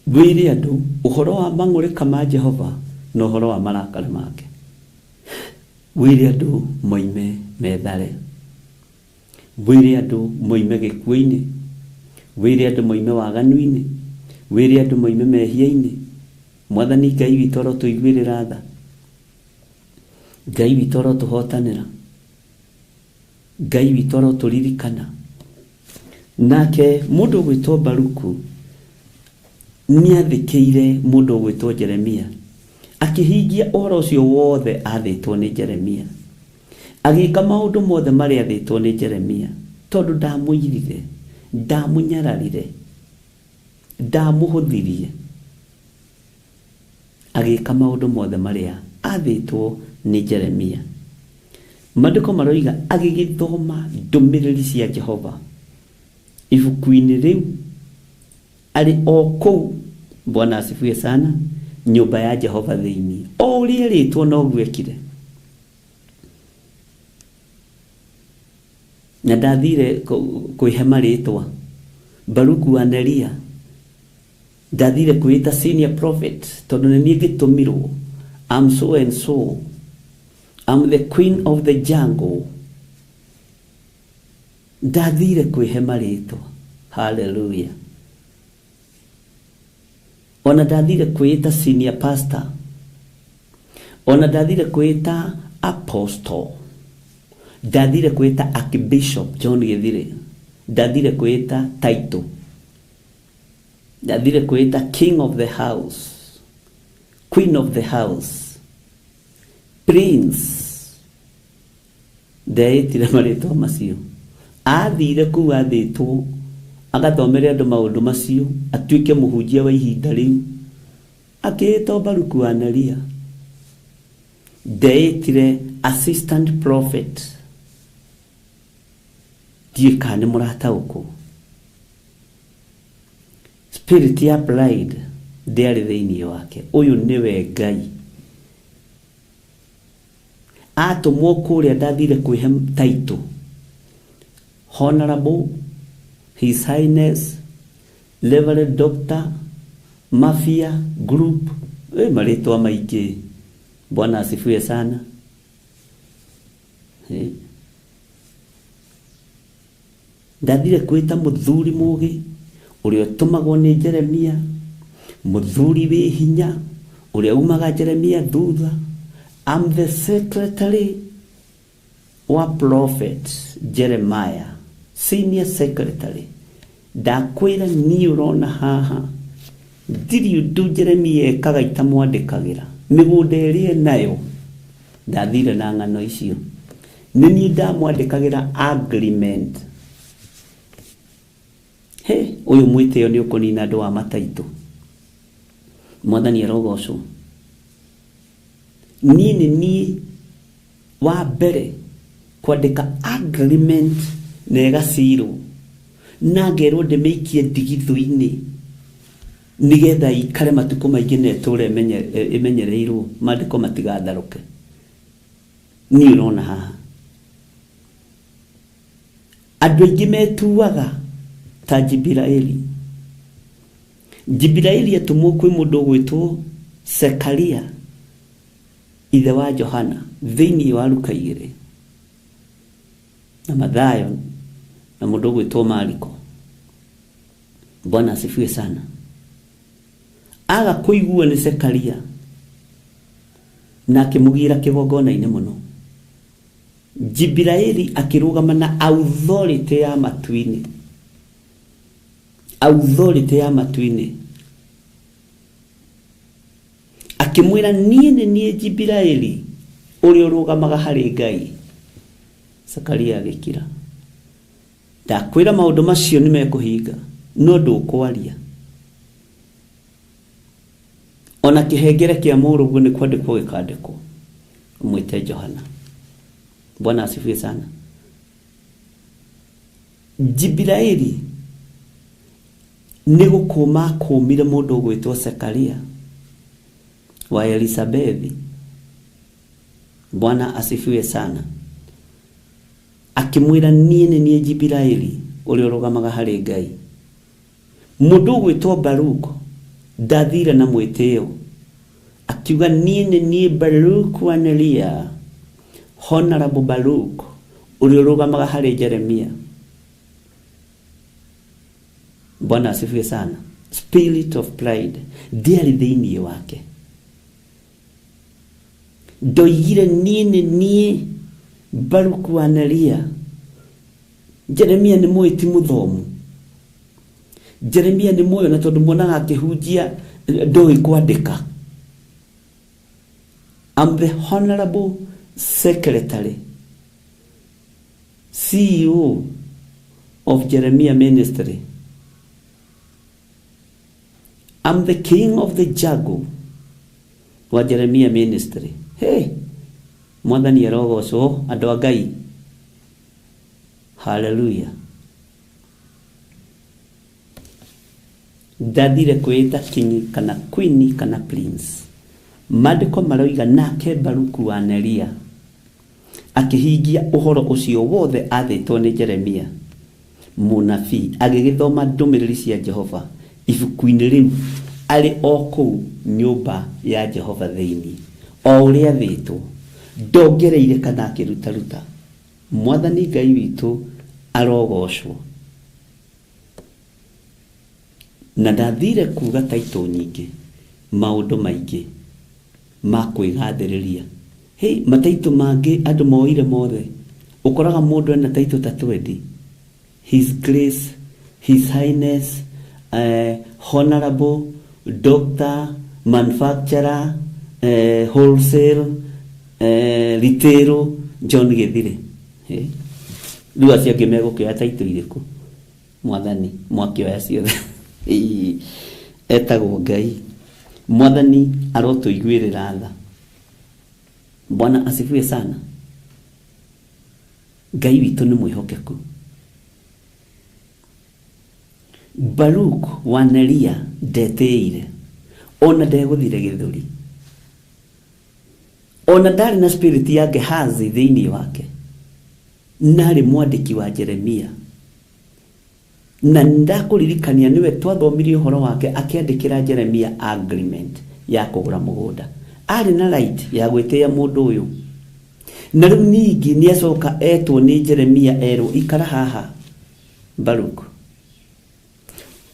Wĩre andũ ũhoro wa mang'ũrĩka ma Jehova no horo wa marakara make. Wĩre andũ moime methare, wĩre andũ moime gĩkuũ-inĩ, wĩre andũ moime waganu-inĩ, wĩre andũ moime mehia-inĩ. Mwathani Ngai witũ arotũiguĩrĩra tha, Ngai witũ arotũhotanĩra, Ngai witũ arotũririkana. Nake mũndũ ũgwĩtwo Baruku nĩathĩkĩire mũndũ ũgwĩtwo Jeremia, akĩhingia ũhoro ũcio wothe athĩtwo nĩ Jeremia, agĩka maũndũ mothe marĩa athĩtwo nĩ Jeremia, tondũ ndamũirire, ndamũnyararire, ndamũhũthirie, agĩka maũndũ mothe marĩa athĩtwo nĩ Jeremia. Maandĩko maroiga agĩgĩthoma ndũmĩrĩri cia Jehova ibuku-inĩ rĩu arĩ o kũu, Bwana asifiwe sana, nyũmba ya Jehova thĩinĩ. O ũrĩa rĩtwo noguo ekire. Na ndathire kwĩhema rĩtwa Baruku wa Neria, ndathire kwĩta senior prophet, tondũ nĩ niĩ ngĩtũmirwo. I'm so and so, I'm the queen of the jungle. Ndathire kwĩhema rĩtwa. Hallelujah. Ona ndathire kwĩta senior pastor, ona ndathire kwĩta apostle, ndathire kwĩta archbishop John Githire, ndathire kwĩta title, ndathire kwĩta king of the house, queen of the house, prince. Ndaitire marĩtwa macio. Athire kũu athĩtwo, agathomere andũ maũndũ macio, atuĩke mũhunjia wa ihinda rĩu, akĩĩtwo Baruku wa Neria. Ndaitire assistant prophet. Ndiĩ kana nĩ mũrataũkwo. Spirit ya pride ndĩarĩ thĩinĩ wake. Ũyũ nĩwe Ngai. Atũmwo kũrĩa ndathire kwĩhe title, Honorable, His Highness, Reverend Doctor, Mafia Group, marĩtwa maingĩ. Bwana asifiwe sana. Ndathire kwĩta mũthuri mũgĩ ũrĩa ũtũmagwo nĩ Jeremia, mũthuri wĩ hinya ũrĩa umaga Jeremia thutha. I'm the secretary wa prophet Jeremiah, senior secretary. Ndakwĩra niĩ ũrona haha, ndirĩ ũndũ Jeremia ekaga itamwandĩkagĩra. Mĩgũnda ĩrĩa nayo ndathire na ng'ano icio, nĩ niĩ ndamwandĩkagĩra agreement. Ũyũ mwĩtĩo nĩ ũkũnina andũ a mataitũ. Mwathani arogocwo. Niĩ wa mbere kwandĩka agreement na ĩgacirwo, na ngerwo ndĩmĩikie ndigithũ-inĩ nĩgetha ikare matukũ maingĩ na ĩtũũre ĩmenyereirwo, maandĩko matigatharũke. Niĩ ũrona haha andũ aingĩ metuaga ta Jibiraeli. Jibiraeli atũmwo kwĩ mũndũ ũgwĩtwo Sekaria, ithe wa Johana, thĩinĩ wa Luka 2, na Mathayo, na mũndũ ũgwĩtwo Mariko. Bwana asifiwe sana. Aga kũigua nĩ Sekaria, na akĩmũgira kĩgongona-inĩ mũno. Jibiraeli akĩrũgama na authority ya matu-inĩ, authority ya matu-inĩ, akĩmwĩra niĩ nĩ niĩ Jibiraeli ũrĩa ũrũgamaga harĩ Ngai. Sekaria agĩkira. Ndakwĩra maũndũ macio nĩ mekũhinga, no ndũkwaria. Ona kĩhengere kĩa mũrũguo nĩ kwandĩkwo gĩkandĩkwo, ũmwĩte Johana. Bwana asifiwe sana. Jibiraeli nĩ gũkũma kũmire mũndũ ũgwĩtwo Sekaria wa Elisabethi. Bwana asifiwe sana. Akĩmwĩra niĩ nĩ niĩ Jibiraeli ũrĩa ũrũgamaga harĩ Ngai. Mũndũ ũgwĩtwo Baruku ndathire na mwĩtĩo, akiuga niĩ Baruch wa Neria, Honorable Baruch ũrĩa ũrũgamaga harĩ Jeremia. Bwana asifiwe sana. Spirit of pride ndiarĩ thĩinĩ wake. Ndoigire niĩ Baruch wa Neria. Jeremia nĩ mũĩti mũthomu. Jeremia nĩ mũĩo na tondũ muonaga akĩhunjia ndoĩ kwandĩka. I'm the Honorable Secretary, CEO of Jeremiah Ministry. I'm the king of the jungle wa Jeremiah Ministry. Hey, mwathani arogocwo andũ a Ngai. Hallelujah. Ndathire kwĩta king kana queen kana prince. Maandĩko maroiga nake Baruch wa Neria akĩhingia ũhoro ũcio wothe athĩtwo nĩ Jeremia mũnabii, agĩgĩthoma ndũmĩrĩri cia Jehova ibuku-inĩ rĩu arĩ o kũu nyũmba ya Jehova thĩinĩ, o ũrĩa athĩtwo, ndongereire kana akĩrutaruta. Mwathani Ngai witũ arogocwo. Na ndathire kuga taitũ nyingĩ, maũndũ maingĩ ma kwĩgathĩrĩria. Hey, mataitũ mangĩ andũ moire mothe. Ũkoraga mũndũ ena taitũ ta 20. His Grace, His Highness, Honorable, Doctor, Manufacturer, Wholesale, Retail, John Githire. Hey. Rĩu acio angĩ megũkĩoya taitũ irĩkũ? Mwathani, mwakĩoya ciothe. Etagwo Ngai. Mwathani arotũiguĩrĩra tha. Bwana asifiwe sana. Ngai witũ nĩ mwĩhokeku. Baruch wa Neria ndetĩire, ona ndegũthire gĩthũri, ona ndarĩ na spirit ya Gehazi thĩinĩ wake, narĩ mwandĩki wa Jeremia. Na ndakũririkania niwe twathomirie ũhoro wake akĩandĩkĩra Jeremia agreement ya kũgũra mũgũnda. Arĩ na right ya gwĩtĩĩa mũndũ ũyũ. Na rĩu ningĩ nĩacoka etwo nĩ Jeremia erwo ikara haha Baruch,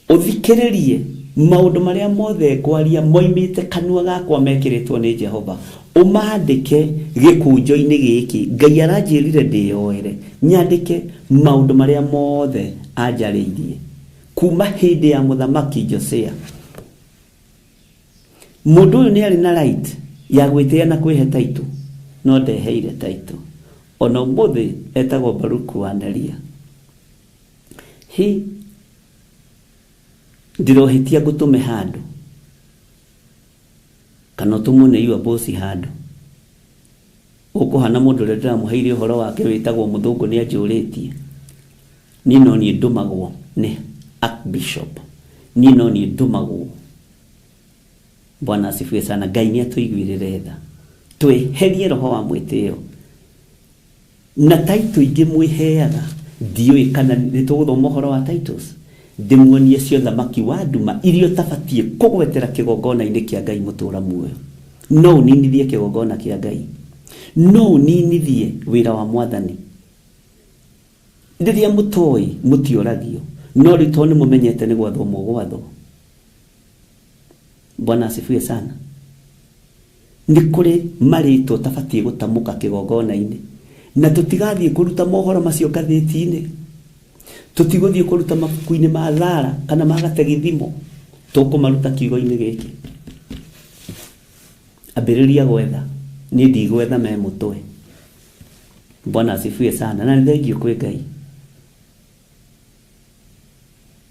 ũthikĩrĩrie maũndũ marĩa mothe ngwaria moimĩte kanua gakwa mekĩrĩtwo nĩ Jehova, ũmaandĩke gĩkũnjo-inĩ gĩkĩ. Ngai aranjĩrire ndĩyoere nyandĩke maũndũ marĩa mothe anjarĩirie kuma hĩndĩ ya mũthamaki Josia. Mũndũ ũyũ nĩ arĩ na right ya gwĩtĩĩa na kwĩhe taitũ, no ndeheire taitũ. Ona ũmũthĩ etagwo Baruch wa Neria. Ndirohĩtia ngũtũme handũ kana ũtũmwo nĩ your boss handũ, ũkũhana mũndũ ũrĩa ndĩramũheire ũhoro wake wĩtagwo mũthũngũ nĩ anjũrĩtie. Niĩ no niĩ ndũmagwo nĩ Archbishop, niĩ no niĩ ndũmagwo. Bwana asifiwe sana. Ngai nĩ atũiguĩrĩre tha, twĩherie roho wa mwĩtĩĩo. Na taitũ ingĩ mwĩheaga ndiũĩ kana nĩ tũgũthoma ũhoro wa titles. Ndĩmuonie cio thamaki wa nduma iria ũtabatiĩ kũgwetera kĩgongona-inĩ kĩa Ngai mũtũũra muoyo. No ũninithie kĩgongona kĩa Ngai, no ũninithie wĩra wa Mwathani. Rĩrĩa mũtooĩ mũtioragio, no rĩu tondũ nĩmũmenyete nĩ gwathwo mũgwathwo. Bwana asifiwe sana. Nĩ kũrĩ marĩtwo ũtabatiĩ gũtamũka kĩgongona-inĩ, na tũtigathiĩ kũruta mohoro macio ngathĩti-inĩ, tũtigũthiĩ kũruta mabuku-inĩ ma thara kana ma gategithimo, tũkũmaruta kiugo-inĩ gĩkĩ. Ambĩrĩria gwetha, niĩ ndigwetha me mũtwe. Bwana asifiwe sana. Na nĩ thengiũ kwĩ Ngai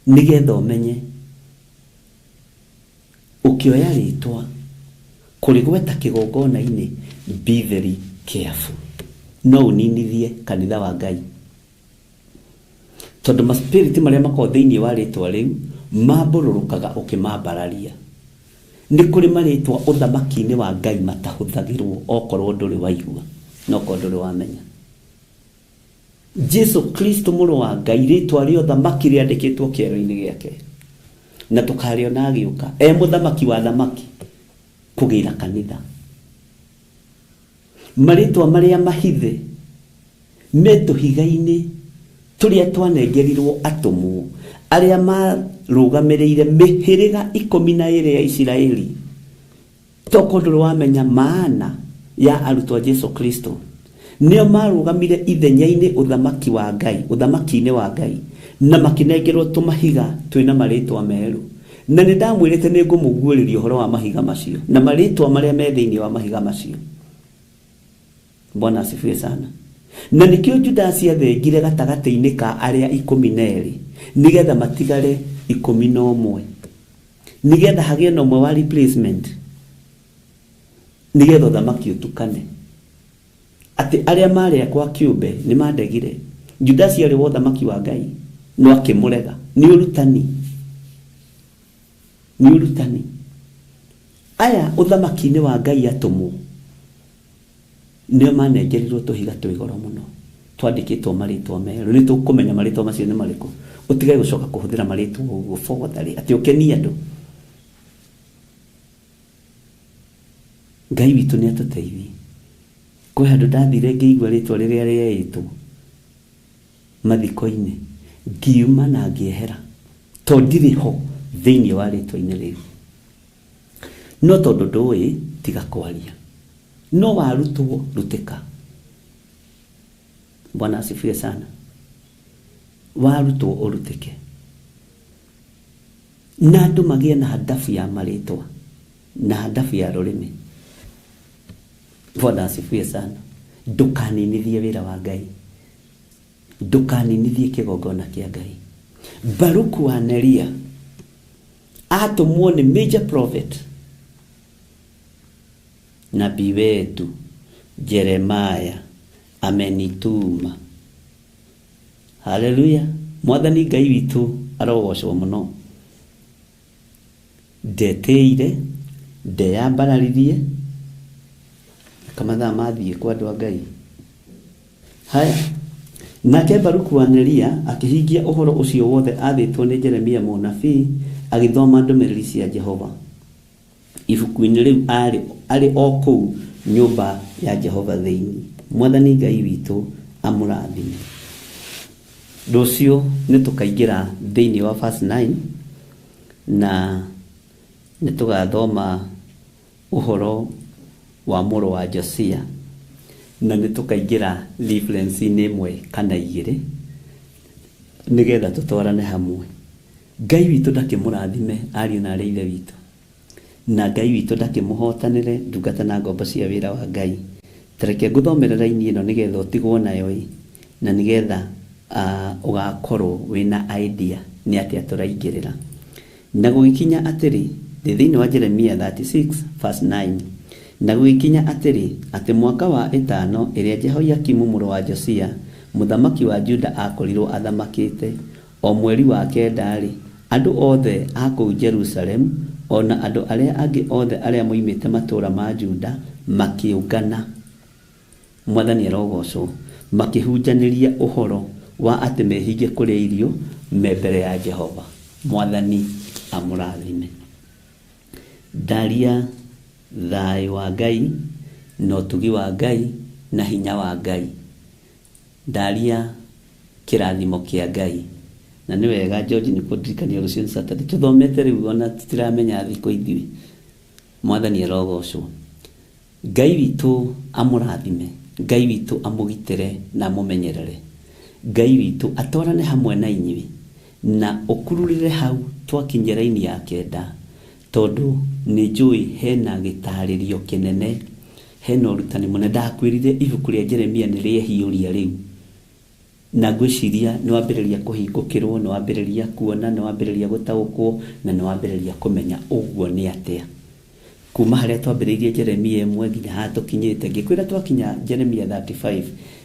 nĩgetha ũmenye ũkĩoya rĩtwa kũrĩgweta kĩgongona-inĩ, be very careful. No ũninithie kanitha wa Ngai, tondũ maspirit marĩa makoragwo thĩinĩ wa rĩtwa rĩu mambũrũrũkaga ũkĩmambararia. Nĩ kũrĩ marĩtwa ũthamaki-inĩ wa Ngai matahũthagĩrwo okorwo ndũrĩ waigua na okorwo ndũrĩ wamenya. Jesu Kristo mũrũ wa Ngai rĩtwa rĩa ũthamaki rĩandĩkĩtwo kĩero-inĩ gĩake, na tũkarĩona agĩũka mũthamaki wa thamaki kugira kanitha maritwa maria mahithe meto higaini turia twanengerirwo atumwo aria marugamirire mihiriga 12 ya Isiraeli tokondo wamenya maana ya arutwo Jesu Kristo nio marugamire ithenyaini uthamaki wa Ngai uthamaki-ini wa Ngai na makinengerwo tumahiga twina maritwa meru na nindamwirite ningumuguuriria uhoro wa mahiga macio na maritwa maria me thiini wa mahiga macio. Bwana asifiwe sana. Na nikio Judas athengire gatagati-ini ka aria 12 nigetha matigare 11 nigetha hagie no mwe wa replacement nigetha uthamaki utukane ati aria maria kwa kiumbe ni mandegire. Judas ari wo uthamaki wa Ngai no akimurega ni urutani aya uthamaki-ini wa Ngai atumwo nio manengerirwo tuhiga twigoro muno twandikitwo maritwa meru ni tukumenya maritwa macio ni mariko utigai gucoka kuhuthira maritwa uguo forwardly ati ukeni andu. Ngai witu ni atuteithie kwe handu ndathire ngiigua ritwa riria rieitwo mathiko-ini ngiuma na ngiehera to ndiriho thiini wa ritwa-ini riu no tondu ndui tiga kwaria no warutwo ruteka. Bwana asifiwe sana. Warutwo uruteke na andu magie na hadafu ya maritwa na hadafu ya rurimi. Bwana asifiwe sana. Ndukaninithie wira wa Ngai, ndukaninithie kigongona kia Ngai. Baruku wa Neria atumwo ni major prophet nabii wetu Jeremiah amenituma. Haleluya. Mwathani Ngai witu arogocwo muno. Ndeteire ndeyambararirie kamathaa mathie kwa andu a Ngai. Haya nake Baruku wa Neria akihingia uhoro ucio wothe athitwo ni Jeremia munabii agithoma ndumiriri cia Jehova ibuku-ini riu ari o kuu nyumba ya Jehova thiini. Mwathani Ngai witu amurathime. Rucio nitukaingira thiini wa verse 9 na nitugathoma uhoro wa muru wa Josia na nitukaingira reference-ini imwe kana igiri nigetha tutwarane hamwe. Ngai witu ndakimurathime ari na reithe witu na Ngai witu ndakimuhotanire ndungata na ngombo cia wira wa Ngai. Tareke nguthomerera ini ino nigetha utigwo nayo na nigetha ugakorwo wina idea ni atia turaingirira na gugikinya atiri thiini wa Jeremia 36 verse 9 na gugikinya atiri ati mwaka wa 5 iria Jehoiakimu muru wa Josia muthamaki wa Juda akorirwo athamakite o mweri wa 9 andu othe a kuu Jerusalem ona andu aria angi othe aria moimite matura ma Juda makiungana. Mwathani arogocwo makihunjaniria uhoro wa ati mehinge kuria irio me mbere ya Jehova. Mwathani amurathime. Daria thayo wa Ngai no tugi wa Ngai na hinya wa Ngai. Daria kirathimo kia Ngai na ni wega George ni kudirikania rucio Saturday tuthomete riu ona tutiramenya thiko ithui. Mwathani arogocwo. Ngai witu amurathime. Ngai witu amugitire na mumenyerere. Ngai witu atwarane hamwe na inyui na ukururire hau twakinyira ini ya 9 tondu ni njui hena gitaririo kinene hena urutani munene. Ndakwirire ibuku ria Jeremia ni riehiuria riu na gwiciria ni wambiriria kuhingukirwo ni wambiriria kuona ni wambiriria gutaukwo na ni wambiriria kumenya uguo ni atia. Kuma haria twambiriirie Jeremia 1 nginya hatukinyite ngikwira twakinya Jeremia 35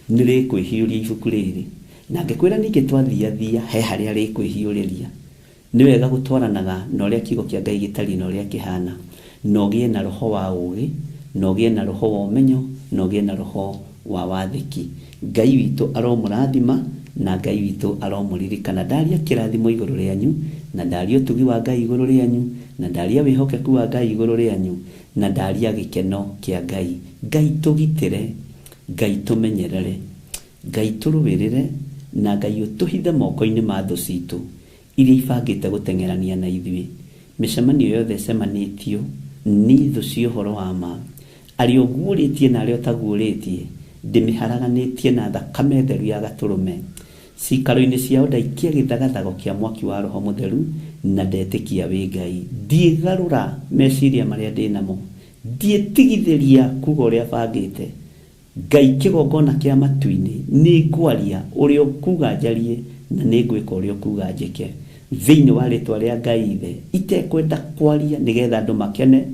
ni rikwihiuria ibuku riri na ngikwira ningi twathiathia he haria rikwihiuriria. Ni wega gutwaranaga na uria kiugo kia Ngai gitari na uria kihana no gie na roho wa ugi no gie na roho wa umenyo no gie na roho wa wathiki. Ngai witu aromurathima na Ngai witu aromuririkana. Daria kirathimo iguru rianyu na daria tugi wa Ngai iguru rianyu na ndaria wihokeku wa Ngai iguru rianyu, na ndaria gikeno kia Ngai. Ngai tugitire, Ngai tumenyerere, Ngai turuwirire, na Ngai utuhithe moko-ini ma thu citu iria ibangite gutengerania na ithui. Micemanio yothe cemanitio ni thu cia uhoro wa ma, ario guuritie na ario taguuritie, ndimiharaganitie na thakame theru ya gaturume. Cikaro-ini ciao ndaikia githagathago kia mwaki wa Roho Mutheru, na ndetikia wi Ngai. Ndigarura meciria maria ndinamo, ndietigithiria kuga uria bangite. Ngai kigongona kia matu-ini ni ngwaria uria kuga njarie, na ni ngwika uria kuga njike thiini wa ritwa ria Ngai Ithe, itekwenda kwaria nigetha andu makene,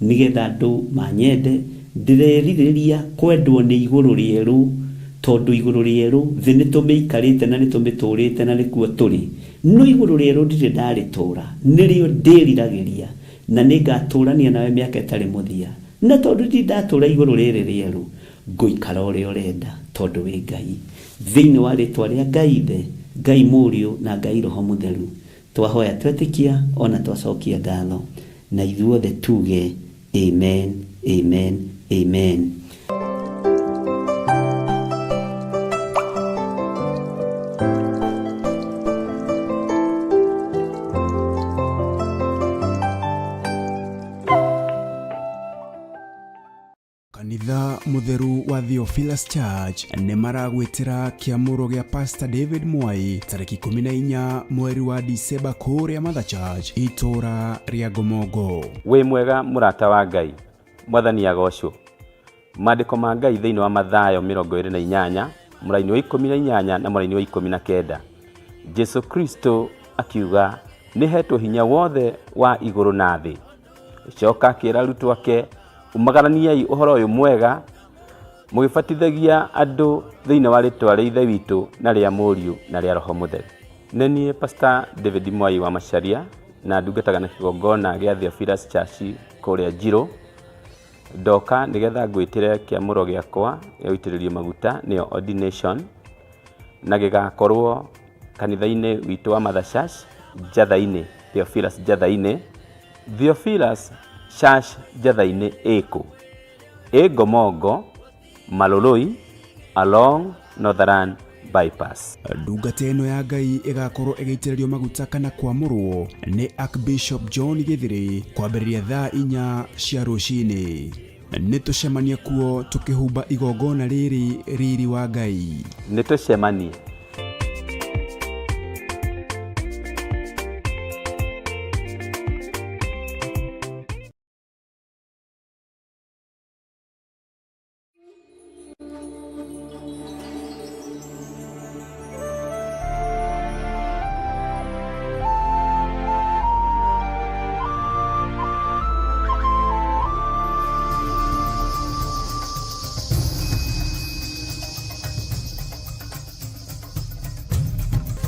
nigetha andu manyende. Ndireritheria kwendwo ni iguru rieru, tondu iguru rieru thi nitumiikarite na nitumiturite na nikuo turi. No iguru rieru ndiri ndaritura, nirio ndiriragiria, na ningaturania nawe miaka itari muthia. Na tondu ndi ndatura iguru riri rieru, nguikara uria urenda tondu wi Ngai. Thiini wa ritwa ria Ngai Ithe, Ngai Muriu na Ngai Roho Mutheru, twahoya twetikia ona twacokia ngatho, na ithuothe tuge amen, amen, amen. Kanitha mutheru wa Theophilus Church nĩ maragwĩtĩra kĩamũro gĩa Pastor David Mwai tarĩki 14 mweri wa December kũrĩa Mother Church itũra rĩa Ngomongo. Wĩ mwega mũrata wa Ngai, Mwathani agocwo. Maandĩko ma Ngai thĩinĩ wa Mathayo 28 mũraini wa 18 na mũraini wa 19. Jesu Kristo akiuga, nĩhetwo hinya wothe wa igũrũ na thĩ. Coka akĩra arutwo ake, umagaraniai ũhoro ũyũ mwega mũgĩbatithagia andũ thĩinĩ wa rĩtwa rĩa Ithe witũ na rĩa Mũriũ na rĩa Roho Mũtheru. Nĩ Pastor David Mwai wa Macharia, na ndungataga na kĩgongona gĩa Theophilus Church kũrĩa Njirũ. Ndoka nĩgetha ngwĩtĩre kĩamũro gĩakwa gĩa gũitĩrĩrio maguta, nĩyo ordination, na gĩgakorwo kanitha-inĩ witũ wa Mother Church Njatha-inĩ, Theophilus Njatha-inĩ. Theophilus Church Njatha-inĩ ĩkũ? Ngomongo, Maloloi, along Northern Bypass. Ndungata ĩno ya Ngai ĩgakorwo ĩgĩitĩrĩrio maguta kana kwamũrwo nĩ Archbishop John Githiri kwambĩrĩria thaa 4 cia rũcinĩ. Nĩ tũcemanie kuo tũkĩhumba igongona rĩrĩ riri wa Ngai. Nĩ tũcemanie.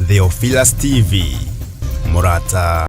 Theophilus TV, Murata.